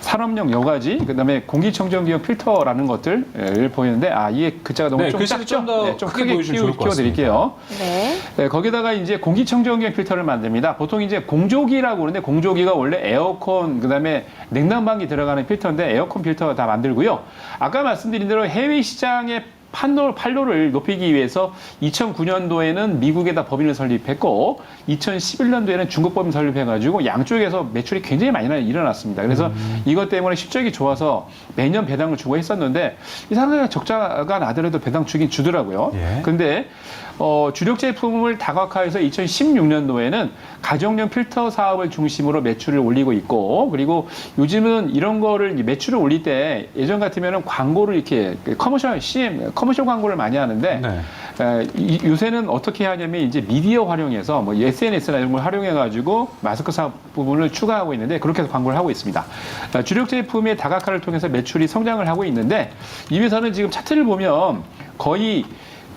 산업용 여과지, 그다음에 공기청정기용 필터라는 것들을 보이는데 이게 글자가 너무 좀 글씨를 작죠? 좀 좀 크게 크게 보여주시면 좋을 것 키워드릴게요. 네. 거기다가 이제 공기청정기용 필터를 만듭니다. 보통 이제 공조기라고 그러는데 공조기가 원래 에어컨 그다음에 냉난방기 들어가는 필터인데 에어컨 필터 다 만들고요. 아까 말씀드린 대로 해외 시장의 판로를 높이기 위해서 2009년도에는 미국에다 법인을 설립했고 2011년도에는 중국 법인 설립해가지고 양쪽에서 매출이 굉장히 많이 일어났습니다. 그래서 이것 때문에 실적이 좋아서 매년 배당을 주고 했었는데 이 상당히 적자가 나더라도 배당 주긴 주더라고요. 예. 근데 주력 제품을 다각화해서 2016년도에는 가정용 필터 사업을 중심으로 매출을 올리고 있고 그리고 요즘은 이런 거를 매출을 올릴 때 예전 같으면은 광고를 이렇게 커머셜 CM, 커머셜 광고를 많이 하는데 요새는 어떻게 하냐면 이제 미디어 활용해서 뭐 SNS나 이런 걸 활용해가지고 마스크 사업 부분을 추가하고 있는데 그렇게 해서 광고를 하고 있습니다. 주력 제품의 다각화를 통해서 매출이 성장을 하고 있는데 이 회사는 지금 차트를 보면 거의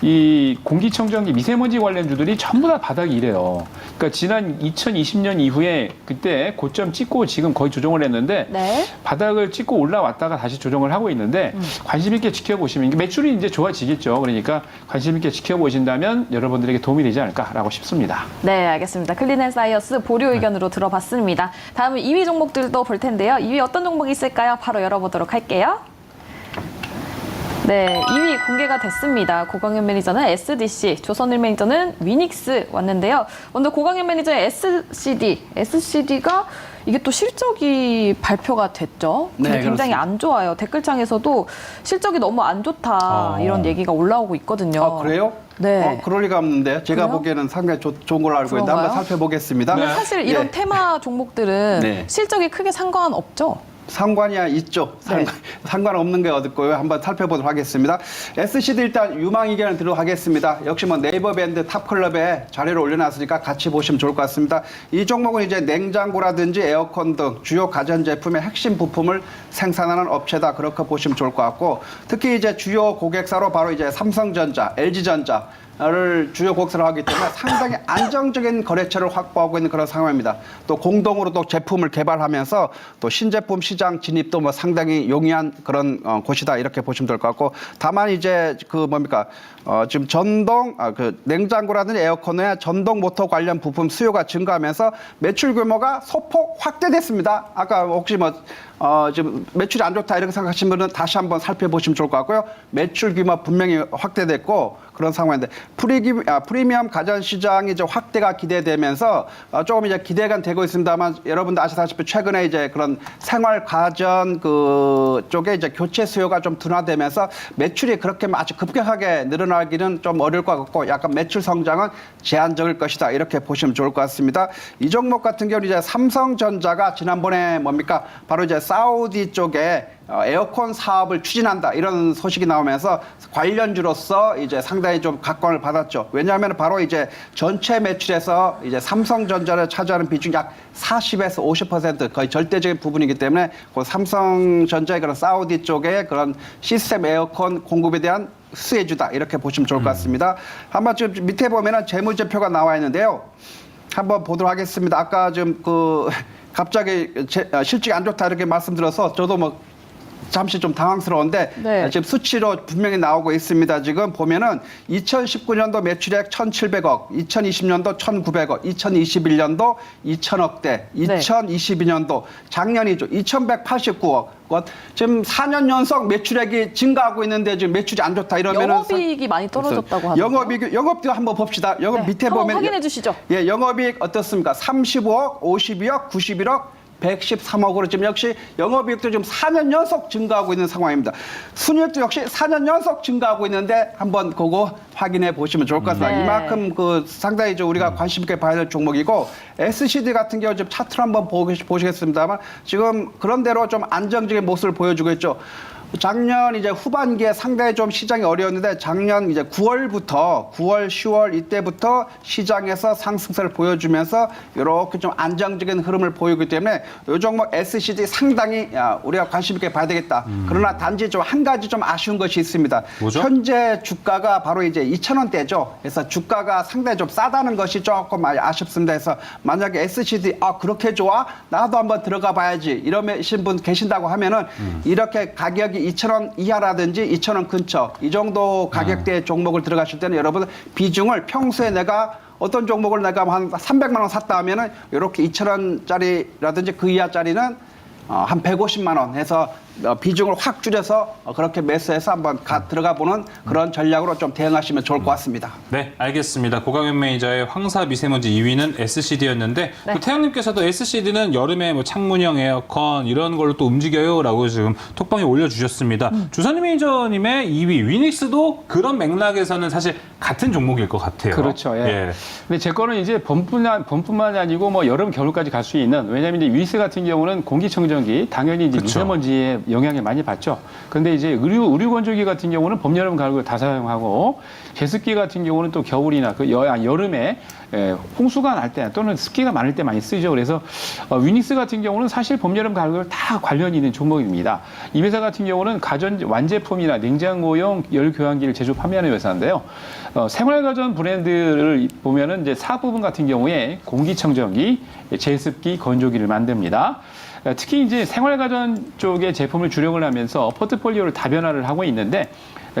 이 공기청정기 미세먼지 관련주들이 전부 다 바닥이 이래요. 그러니까 지난 2020년 이후에 그때 고점 찍고 지금 거의 조정을 했는데 네. 바닥을 찍고 올라왔다가 다시 조정을 하고 있는데 관심 있게 지켜보시면 매출이 이제 좋아지겠죠. 그러니까 관심 있게 지켜보신다면 여러분들에게 도움이 되지 않을까라고 싶습니다. 네, 알겠습니다. 클린앤사이언스 보류 의견으로 들어봤습니다. 다음은 2위 종목들도 볼 텐데요. 2위 어떤 종목이 있을까요? 바로 열어보도록 할게요. 네, 2위 공개가 됐습니다. 고광현 매니저는 SDC, 조선일 매니저는 위닉스 왔는데요. 먼저 고광현 매니저의 SCD가 이게 또 실적이 발표가 됐죠. 네, 굉장히 그렇습니다. 안 좋아요. 댓글창에서도 실적이 너무 안 좋다 이런 얘기가 올라오고 있거든요. 그래요? 네. 그럴 리가 없는데 제가 그래요? 보기에는 상당히 좋은 걸로 알고 있는데 그런가요? 한번 살펴보겠습니다. 근데 사실 이런 예. 테마 종목들은 네. 실적이 크게 상관없죠. 상관이야 있죠. 네. 상관없는 게 어딨고요. 한번 살펴보도록 하겠습니다. SCD 일단 유망 의견을 드리도록 하겠습니다. 역시 뭐 네이버 밴드 탑클럽에 자료를 올려놨으니까 같이 보시면 좋을 것 같습니다. 이 종목은 이제 냉장고라든지 에어컨 등 주요 가전제품의 핵심 부품을 생산하는 업체다. 그렇게 보시면 좋을 것 같고 특히 이제 주요 고객사로 바로 이제 삼성전자, LG전자 를 주요 곡선을 하기 때문에 상당히 안정적인 거래처를 확보하고 있는 그런 상황입니다. 또 공동으로 또 제품을 개발하면서 또 신제품 시장 진입도 뭐 상당히 용이한 그런 곳이다 이렇게 보시면 될 것 같고 다만 이제 지금 그 냉장고라든지 에어컨의 전동 모터 관련 부품 수요가 증가하면서 매출 규모가 소폭 확대됐습니다. 아까 혹시 지금 매출이 안 좋다 이렇게 생각하시는 분은 다시 한번 살펴보시면 좋을 것 같고요. 매출 규모 분명히 확대됐고 그런 상황인데 프리미엄 가전 시장이 이제 확대가 기대되면서 조금 이제 기대가 되고 있습니다만 여러분도 아시다시피 최근에 이제 그런 생활 가전 그 쪽에 이제 교체 수요가 좀 둔화되면서 매출이 그렇게 아주 급격하게 늘어나기는 좀 어려울 것 같고 약간 매출 성장은 제한적일 것이다 이렇게 보시면 좋을 것 같습니다. 이 종목 같은 경우는 이제 삼성전자가 지난번에 바로 이제 사우디 쪽에 에어컨 사업을 추진한다 이런 소식이 나오면서 관련주로서 이제 상당히 좀 각광을 받았죠. 왜냐하면 바로 이제 전체 매출에서 이제 삼성전자를 차지하는 비중이 약 40에서 50% 거의 절대적인 부분이기 때문에 그 삼성전자의 그런 사우디 쪽의 그런 시스템 에어컨 공급에 대한 수혜주다 이렇게 보시면 좋을 것 같습니다. 한번 지금 밑에 보면은 재무제표가 나와 있는데요. 한번 보도록 하겠습니다. 아까 좀 갑자기 실적이 안 좋다 이렇게 말씀드려서 저도 잠시 좀 당황스러운데 네. 지금 수치로 분명히 나오고 있습니다. 지금 보면은 2019년도 매출액 1,700억, 2020년도 1,900억, 2021년도 2,000억대, 2022년도 작년이죠. 2,189억. 지금 4년 연속 매출액이 증가하고 있는데 지금 매출이 안 좋다 이러면은 영업이익이 많이 떨어졌다고 하더라고요. 영업도 한번 봅시다. 영업 밑에 한번 보면 확인해 주시죠. 예, 영업이익 어떻습니까? 35억, 52억, 91억, 113억으로 지금 역시 영업이익도 지금 4년 연속 증가하고 있는 상황입니다. 순이익도 역시 4년 연속 증가하고 있는데 한번 그거 확인해 보시면 좋을 것 같습니다. 네. 이만큼 우리가 관심 있게 봐야 될 종목이고 SCD 같은 경우 지금 차트를 한번 보시겠습니다만 지금 그런 대로 좀 안정적인 모습을 보여주고 있죠. 작년 이제 후반기에 상당히 좀 시장이 어려웠는데 작년 이제 9월, 10월 이때부터 시장에서 상승세를 보여주면서 이렇게 좀 안정적인 흐름을 보이기 때문에 이 종목 SCD 상당히 우리가 관심 있게 봐야 되겠다. 그러나 단지 좀 한 가지 좀 아쉬운 것이 있습니다. 뭐죠? 현재 주가가 바로 이제 2,000원대죠. 그래서 주가가 상당히 좀 싸다는 것이 조금 아쉽습니다. 그래서 만약에 SCD 그렇게 좋아? 나도 한번 들어가 봐야지. 이러신 분 계신다고 하면은 이렇게 가격이 2,000원 이하라든지 2,000원 근처 이 정도 가격대의 종목을 들어가실 때는 여러분 비중을 평소에 내가 어떤 종목을 내가 한 300만 원 샀다 하면은 이렇게 2,000원짜리라든지 그 이하짜리는 한 150만 원 해서 비중을 확 줄여서 그렇게 매수해서 한번 들어가 보는 그런 전략으로 좀 대응하시면 좋을 것 같습니다. 네, 알겠습니다. 고강현 매니저의 황사 미세먼지 2위는 SCD였는데 네. 그 태양님께서도 SCD는 여름에 뭐 창문형 에어컨 이런 걸로 또 움직여요라고 지금 톡방에 올려주셨습니다. 주선희 매니저님의 2위 위닉스도 그런 맥락에서는 사실 같은 종목일 것 같아요. 그렇죠. 예. 근데 제 거는 이제 봄뿐만이 아니고 뭐 여름, 겨울까지 갈 수 있는 왜냐하면 이제 위닉스 같은 경우는 공기청정기 당연히 이제 그렇죠. 미세먼지에 영향을 많이 받죠. 그런데 이제 의류 건조기 같은 경우는 봄, 여름, 가을 다 사용하고 제습기 같은 경우는 또 겨울이나 여름에 홍수가 날 때 또는 습기가 많을 때 많이 쓰죠. 그래서 위닉스 같은 경우는 사실 봄, 여름, 가을 다 관련이 있는 종목입니다. 이 회사 같은 경우는 가전 완제품이나 냉장고용 열 교환기를 제조 판매하는 회사인데요. 생활가전 브랜드를 보면은 이제 사부분 같은 경우에 공기청정기, 제습기, 건조기를 만듭니다. 특히 이제 생활가전 쪽의 제품을 주력을 하면서 포트폴리오를 다변화를 하고 있는데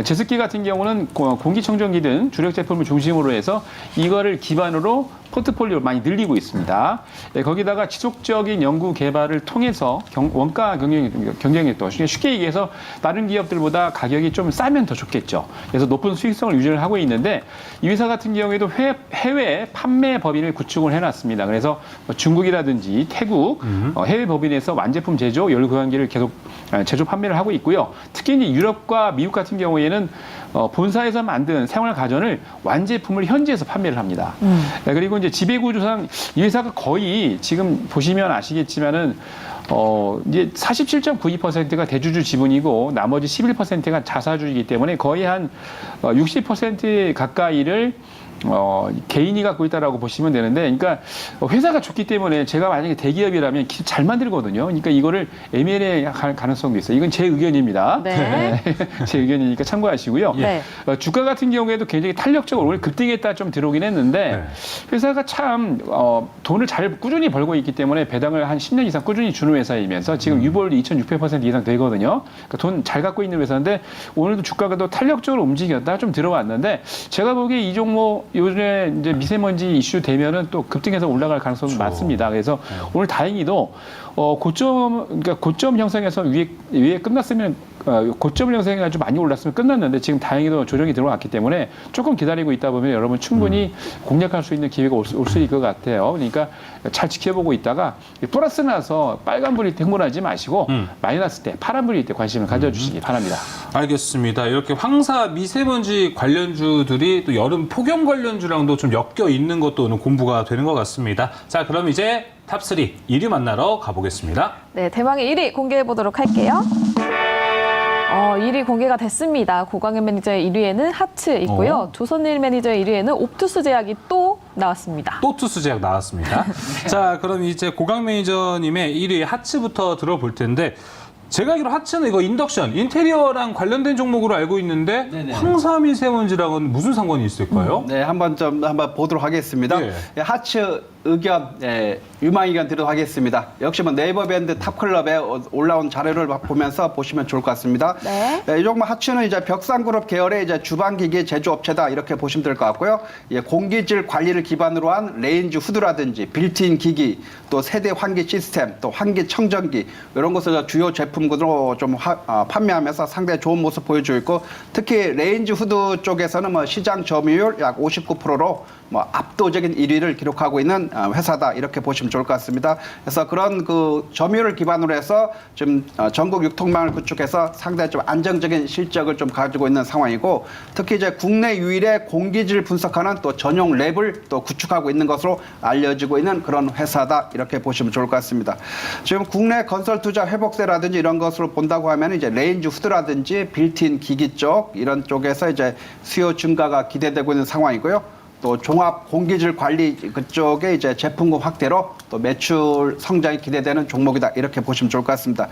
제습기 같은 경우는 공기청정기 등 주력 제품을 중심으로 해서 이거를 기반으로 포트폴리오를 많이 늘리고 있습니다. 거기다가 지속적인 연구 개발을 통해서 원가 경쟁력도 쉽게 얘기해서 다른 기업들보다 가격이 좀 싸면 더 좋겠죠. 그래서 높은 수익성을 유지를 하고 있는데 이 회사 같은 경우에도 해외 판매 법인을 구축을 해놨습니다. 그래서 중국이라든지 태국 해외 법인에서 완제품 제조, 열교환기를 계속 제조 판매를 하고 있고요. 특히 이제 유럽과 미국 같은 경우에는 본사에서 만든 생활 가전을 완제품을 현지에서 판매를 합니다. 그리고 이제 지배구조상 이 회사가 거의 지금 보시면 아시겠지만은 이제 47.92%가 대주주 지분이고 나머지 11%가 자사주이기 때문에 거의 한 60% 가까이를 개인이 갖고 있다라고 보시면 되는데, 그러니까 회사가 좋기 때문에 제가 만약에 대기업이라면 잘 만들거든요. 그러니까 이거를 M&A 할 가능성도 있어요. 이건 제 의견입니다. 네. 제 의견이니까 참고하시고요. 네. 주가 같은 경우에도 굉장히 탄력적으로 오늘 급등했다 좀 들어오긴 했는데 회사가 참 돈을 잘 꾸준히 벌고 있기 때문에 배당을 한 10년 이상 꾸준히 주는 회사이면서 지금 유보율이 2,600% 이상 되거든요. 그러니까 돈 잘 갖고 있는 회사인데 오늘도 주가가 또 탄력적으로 움직였다 좀 들어왔는데 제가 보기에 이 종목 요즘에 이제 미세먼지 이슈 되면은 또 급등해서 올라갈 가능성이 많습니다. 그래서 오늘 다행히도 고점 형성에서 위에 끝났으면 고점 형성이 아주 많이 올랐으면 끝났는데 지금 다행히도 조정이 들어왔기 때문에 조금 기다리고 있다 보면 여러분 충분히 공략할 수 있는 기회가 올 수 있을 것 같아요. 그러니까 잘 지켜보고 있다가 플러스 나서 빨간불일 때 흥분하지 마시고 마이너스 때 파란불일 때 관심을 가져주시기 바랍니다. 알겠습니다. 이렇게 황사 미세먼지 관련주들이 또 여름 폭염 관련주랑도 좀 엮여 있는 것도 오늘 공부가 되는 것 같습니다. 자, 그럼 이제 탑3 1위 만나러 가보겠습니다. 네, 대망의 1위 공개해 보도록 할게요. 1위 공개가 됐습니다. 고강현 매니저의 1위에는 하츠 있고요. 조선일 매니저의 1위에는 옵투스 제약이 또 나왔습니다. 또 투스 제약 나왔습니다. 자, 그럼 이제 고강 매니저님의 1위 하츠부터 들어볼 텐데 제가 알기로 하츠는 이거 인덕션, 인테리어랑 관련된 종목으로 알고 있는데 황사 미세먼지랑은 무슨 상관이 있을까요? 네, 한번 보도록 하겠습니다. 예. 하츠 의견, 유망 의견 드리도록 하겠습니다. 역시 뭐 네이버 밴드 탑클럽에 올라온 자료를 보면서 보시면 좋을 것 같습니다. 네. 이 종목 하츠는 이제 벽산그룹 계열의 이제 주방기기 제조업체다 이렇게 보시면 될 것 같고요. 공기질 관리를 기반으로 한 레인지 후드라든지 빌트인 기기, 또 세대 환기 시스템, 또 환기 청정기 이런 것을 주요 제품군으로 좀 판매하면서 상당히 좋은 모습 보여주고 있고 특히 레인지 후드 쪽에서는 뭐 시장 점유율 약 59%로 뭐 압도적인 1위를 기록하고 있는 회사다 이렇게 보시면 좋을 것 같습니다. 그래서 그런 그 점유율을 기반으로 해서 좀 전국 유통망을 구축해서 상당히 좀 안정적인 실적을 좀 가지고 있는 상황이고 특히 이제 국내 유일의 공기질 분석하는 또 전용 랩을 또 구축하고 있는 것으로 알려지고 있는 그런 회사다 이렇게 보시면 좋을 것 같습니다. 지금 국내 건설 투자 회복세라든지 이런 것으로 본다고 하면 이제 레인지 후드라든지 빌트인 기기 쪽 이런 쪽에서 이제 수요 증가가 기대되고 있는 상황이고요. 또 종합 공기질 관리 그쪽에 이제 제품군 확대로 또 매출 성장이 기대되는 종목이다 이렇게 보시면 좋을 것 같습니다.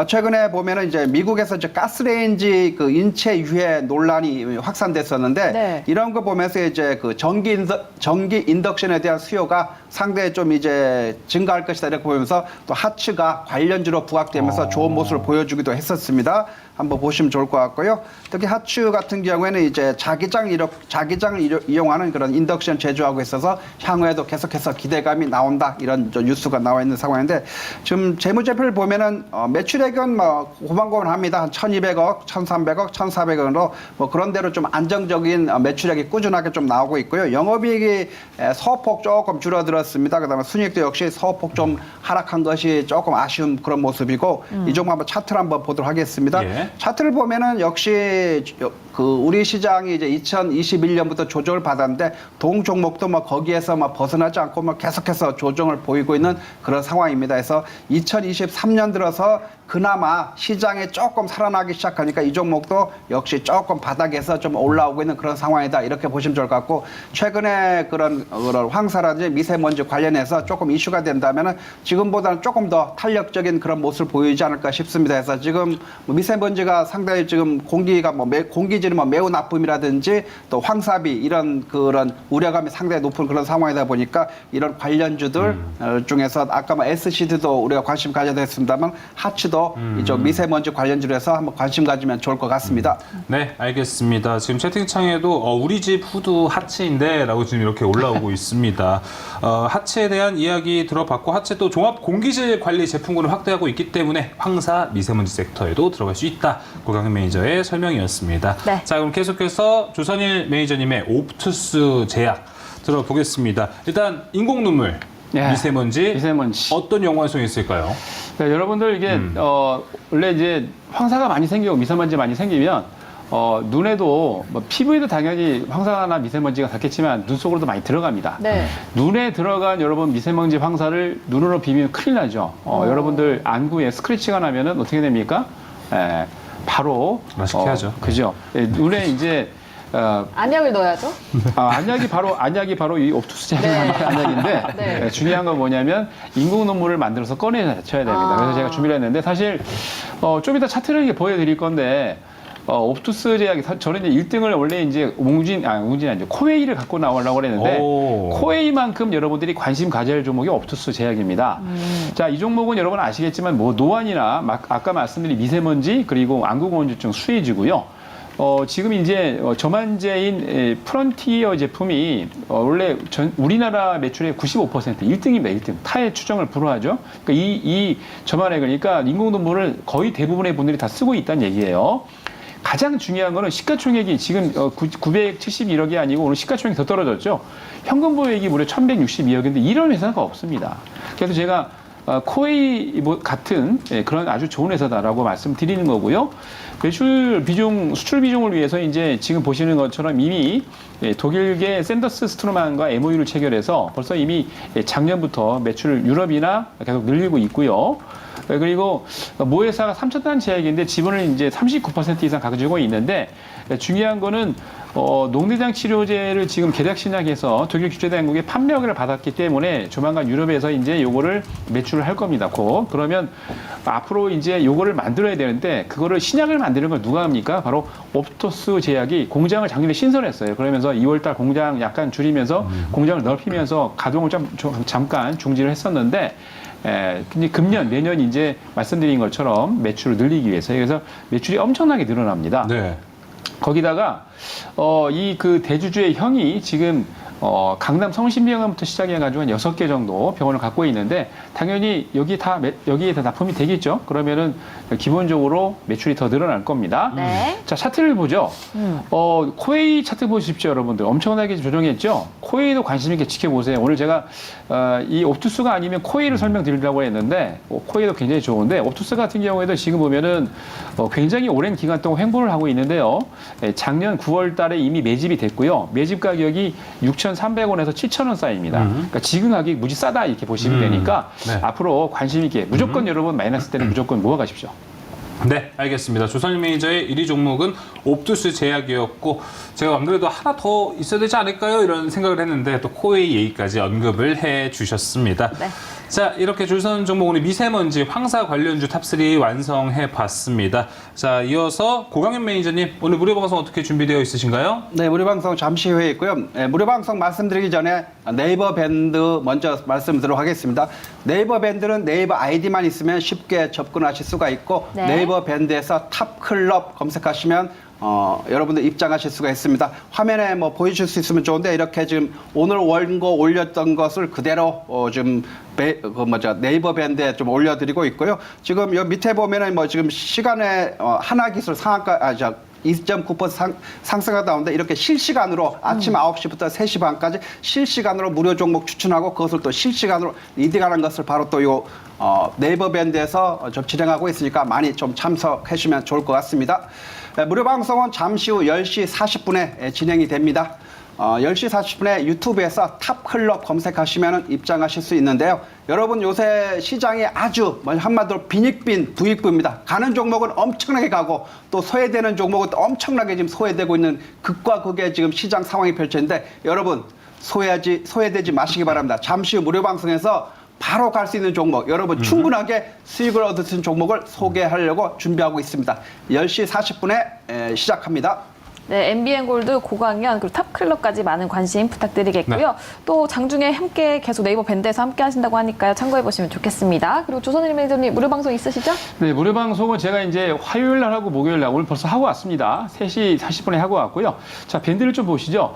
최근에 보면은 이제 미국에서 이제 가스레인지 그 인체 유해 논란이 확산됐었는데 네. 이런 거 보면서 이제 그 전기 인덕션에 대한 수요가 상당히 좀 이제 증가할 것이다 이렇게 보면서 또 하츠가 관련주로 부각되면서 좋은 모습을 보여주기도 했었습니다. 한번 보시면 좋을 것 같고요. 특히 하츠 같은 경우에는 이제 자기장을 이용하는 그런 인덕션 제조하고 있어서 향후에도 계속해서 기대감이 나온다 이런 뉴스가 나와 있는 상황인데 지금 재무제표를 보면은 매출액은 뭐 고만고만합니다. 한 1,200억, 1,300억, 1,400억으로 뭐 그런 대로 좀 안정적인 매출액이 꾸준하게 좀 나오고 있고요. 영업이익이 소폭 조금 줄어들었습니다. 그다음에 순이익도 역시 소폭 좀 하락한 것이 조금 아쉬운 그런 모습이고 이 종목 한번 차트를 한번 보도록 하겠습니다. 예. 차트를 보면은 역시 그 우리 시장이 이제 2021년부터 조정을 받았는데 동 종목도 뭐 거기에서 뭐 벗어나지 않고 뭐 계속해서 조정을 보이고 있는 그런 상황입니다. 그래서 2023년 들어서 그나마 시장에 조금 살아나기 시작하니까 이 종목도 역시 조금 바닥에서 좀 올라오고 있는 그런 상황이다 이렇게 보시면 좋을 것 같고 최근에 그런 황사라든지 미세먼지 관련해서 조금 이슈가 된다면은 지금보다는 조금 더 탄력적인 그런 모습을 보이지 않을까 싶습니다. 그래서 지금 미세먼지가 상당히 지금 공기가 뭐 공기질이 뭐 매우 나쁨이라든지 또 황사비 이런 그런 우려감이 상당히 높은 그런 상황이다 보니까 이런 관련주들 중에서 아까 뭐 SCD도 우리가 관심 가져야 됐습니다만 하츠도 이쪽 미세먼지 관련주로 해서 한번 관심 가지면 좋을 것 같습니다. 네, 알겠습니다. 지금 채팅창에도 우리 집 후드 하츠인데 라고 지금 이렇게 올라오고 있습니다. 하츠에 대한 이야기 들어봤고 하츠 또 종합 공기질 관리 제품군을 확대하고 있기 때문에 황사 미세먼지 섹터에도 들어갈 수 있다. 고강현 매니저의 설명이었습니다. 네. 자, 그럼 계속해서 조선일 매니저님의 옵투스 제약 들어보겠습니다. 일단 인공눈물, 예, 미세먼지 어떤 연관성이 있을까요? 네, 여러분들 이게 원래 이제 황사가 많이 생기고 미세먼지 많이 생기면 눈에도 뭐 피부에도 당연히 황사나 미세먼지가 닿겠지만 눈 속으로도 많이 들어갑니다. 네. 눈에 들어간 여러분 미세먼지 황사를 눈으로 비비면 큰일 나죠. 여러분들 안구에 스크래치가 나면은 어떻게 됩니까? 바로 맛있게 하죠. 그죠. 눈에 이제 안약을 넣어야죠. 안약이 바로 이 옵투스 제약 안약인데 네. 중요한 건 뭐냐면 인공 눈물을 만들어서 꺼내셔야 됩니다. 그래서 제가 준비를 했는데 사실 좀 이따 차트를 이렇게 보여드릴 건데 옵투스 제약이 저는 이제 1등을 원래 이제 웅진이 아니죠. 코웨이를 갖고 나오려고 그랬는데 코웨이만큼 여러분들이 관심 가져야 할 종목이 옵투스 제약입니다. 자, 이 종목은 여러분 아시겠지만 뭐 노안이나 아까 말씀드린 미세먼지 그리고 안구건조증 수혜주고요. 지금 이제 저만제인 프론티어 제품이 원래 우리나라 매출의 95% 1등입니다. 1등. 타의 추정을 불허하죠. 그러니까 이 저만액 그러니까 인공눈물을 거의 대부분의 분들이 다 쓰고 있다는 얘기예요. 가장 중요한 거는 시가총액이 지금 971억이 아니고 오늘 시가총액이 더 떨어졌죠. 현금 보유액이 무려 1162억인데 이런 회사가 없습니다. 그래서 제가 코웨이 같은 그런 아주 좋은 회사다라고 말씀드리는 거고요. 수출 비중을 위해서 이제 지금 보시는 것처럼 이미 독일계 샌더스 스트루만과 MOU를 체결해서 벌써 이미 작년부터 매출을 유럽이나 계속 늘리고 있고요. 그리고 모회사가 3천 제약인데 지분을 이제 39% 이상 가지고 있는데 중요한 거는 농대장 치료제를 지금 계약 신약해서 독일 규제당국의 판매 허가를 받았기 때문에 조만간 유럽에서 이제 요거를 매출을 할 겁니다. 곧 그러면 앞으로 이제 요거를 만들어야 되는데 그거를 신약을 만드는 걸 누가 합니까? 바로 옵투스 제약이 공장을 작년에 신설했어요. 그러면서 2월달 공장 약간 줄이면서 공장을 넓히면서 가동을 잠깐 중지를 했었는데. 근데 금년, 내년 이제 말씀드린 것처럼 매출을 늘리기 위해서 그래서 매출이 엄청나게 늘어납니다. 네. 거기다가 이 그 대주주의 형이 지금 강남 성심병원부터 시작해가지고 한 6개 정도 병원을 갖고 있는데 당연히 여기에 다 납품이 되겠죠. 그러면은 기본적으로 매출이 더 늘어날 겁니다. 네. 자, 차트를 보죠. 코웨이 차트 보십시오, 여러분들. 엄청나게 조정했죠. 코웨이도 관심 있게 지켜보세요. 오늘 제가 이 옵투스가 아니면 코웨이를 설명드리려고 했는데 코웨이도 굉장히 좋은데 옵투스 같은 경우에도 지금 보면은 굉장히 오랜 기간 동안 횡보를 하고 있는데요. 작년 9월 달에 이미 매집이 됐고요. 매집 가격이 6,300원에서 7,000원 사이입니다. 그러니까 지금 가격이 무지 싸다 이렇게 보시면 되니까 네. 앞으로 관심 있게 무조건 여러분 마이너스 때는 무조건 모아가십시오. 네, 알겠습니다. 조선일 매니저의 1위 종목은 옵투스 제약이었고 제가 안 그래도 하나 더 있어야 되지 않을까요? 이런 생각을 했는데 또 코웨이 얘기까지 언급을 해주셨습니다. 네. 자, 이렇게 줄선 종목 오늘 미세먼지 황사 관련주 탑3 완성해 봤습니다. 자, 이어서 고강현 매니저님 오늘 무료 방송 어떻게 준비되어 있으신가요? 네, 무료 방송 잠시 후에 있고요. 네, 무료 방송 말씀드리기 전에 네이버 밴드 먼저 말씀드리도록 하겠습니다. 네이버 밴드는 네이버 아이디만 있으면 쉽게 접근하실 수가 있고 네. 네이버 밴드에서 탑클럽 검색하시면 여러분들 입장하실 수가 있습니다. 화면에 뭐 보여줄 수 있으면 좋은데 이렇게 지금 오늘 원고 올렸던 것을 그대로 좀 네이버 밴드에 좀 올려드리고 있고요. 지금 여기 밑에 보면은 뭐 지금 시간에 하나기술 상한가 2.9% 상승하다 오는데 이렇게 실시간으로 아침 9시부터 3시 반까지 실시간으로 무료 종목 추천하고 그것을 또 실시간으로 리딩하는 것을 바로 또 요 네이버 밴드에서 좀 진행하고 있으니까 많이 좀 참석해 주시면 좋을 것 같습니다. 무료 방송은 잠시 후 10시 40분에 진행이 됩니다. 10시 40분에 유튜브에서 탑클럽 검색하시면 입장하실 수 있는데요. 여러분 요새 시장이 아주 한마디로 빈익빈 부익부입니다. 가는 종목은 엄청나게 가고 또 소외되는 종목은 또 엄청나게 지금 소외되고 있는 극과 극의 지금 시장 상황이 펼쳐있는데 여러분 소외되지 마시기 바랍니다. 잠시 후 무료 방송에서 바로 갈 수 있는 종목, 여러분 충분하게 수익을 얻을 수 있는 종목을 소개하려고 준비하고 있습니다. 10시 40분에 시작합니다. 네, MBN골드, 고강현, 그리고 탑클럽까지 많은 관심 부탁드리겠고요. 또 장중에 함께 계속 네이버 밴드에서 함께 하신다고 하니까요. 참고해보시면 좋겠습니다. 그리고 조선일 매니저님 무료 방송 있으시죠? 네, 무료 방송은 제가 이제 화요일 날 하고 목요일 날 오늘 벌써 하고 왔습니다. 3시 40분에 하고 왔고요. 자, 밴드를 좀 보시죠.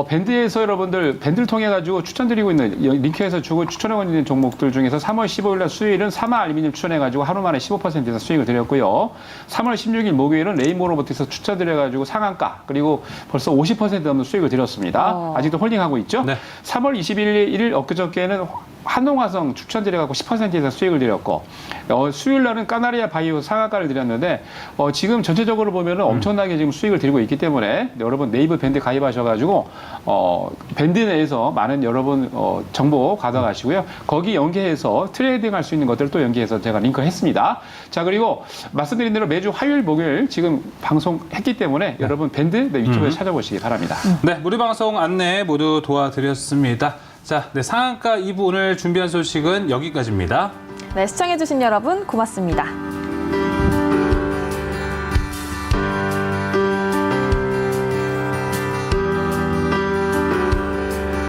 밴드에서 여러분들 밴드를 통해 가지고 추천드리고 있는 링크에서 주고 추천하고 있는 종목들 중에서 3월 15일 날 수요일은 사마 알루미늄 추천해 가지고 하루 만에 15%에서 수익을 드렸고요. 3월 16일 목요일은 레인보 로보틱스 추천드려 가지고 상한가 그리고 벌써 50% 넘는 수익을 드렸습니다. 아직도 홀딩하고 있죠. 네. 3월 21일 엊그저께는 한동화성 추천드려갖고 10%에서 수익을 드렸고 수요일 날은 까나리아 바이오 상한가를 드렸는데 지금 전체적으로 보면은 엄청나게 지금 수익을 드리고 있기 때문에 여러분 네이버 밴드 가입하셔가지고 밴드 내에서 많은 여러분 정보 가져가시고요. 거기 연계해서 트레이딩할 수 있는 것들을 또 연계해서 제가 링크했습니다. 자, 그리고 말씀드린 대로 매주 화요일 목요일 지금 방송했기 때문에 여러분 밴드 유튜브에 찾아보시기 바랍니다. 네, 무료 방송 안내 모두 도와드렸습니다. 자, 네, 상한가 2부 오늘 준비한 소식은 여기까지입니다. 네, 시청해주신 여러분 고맙습니다.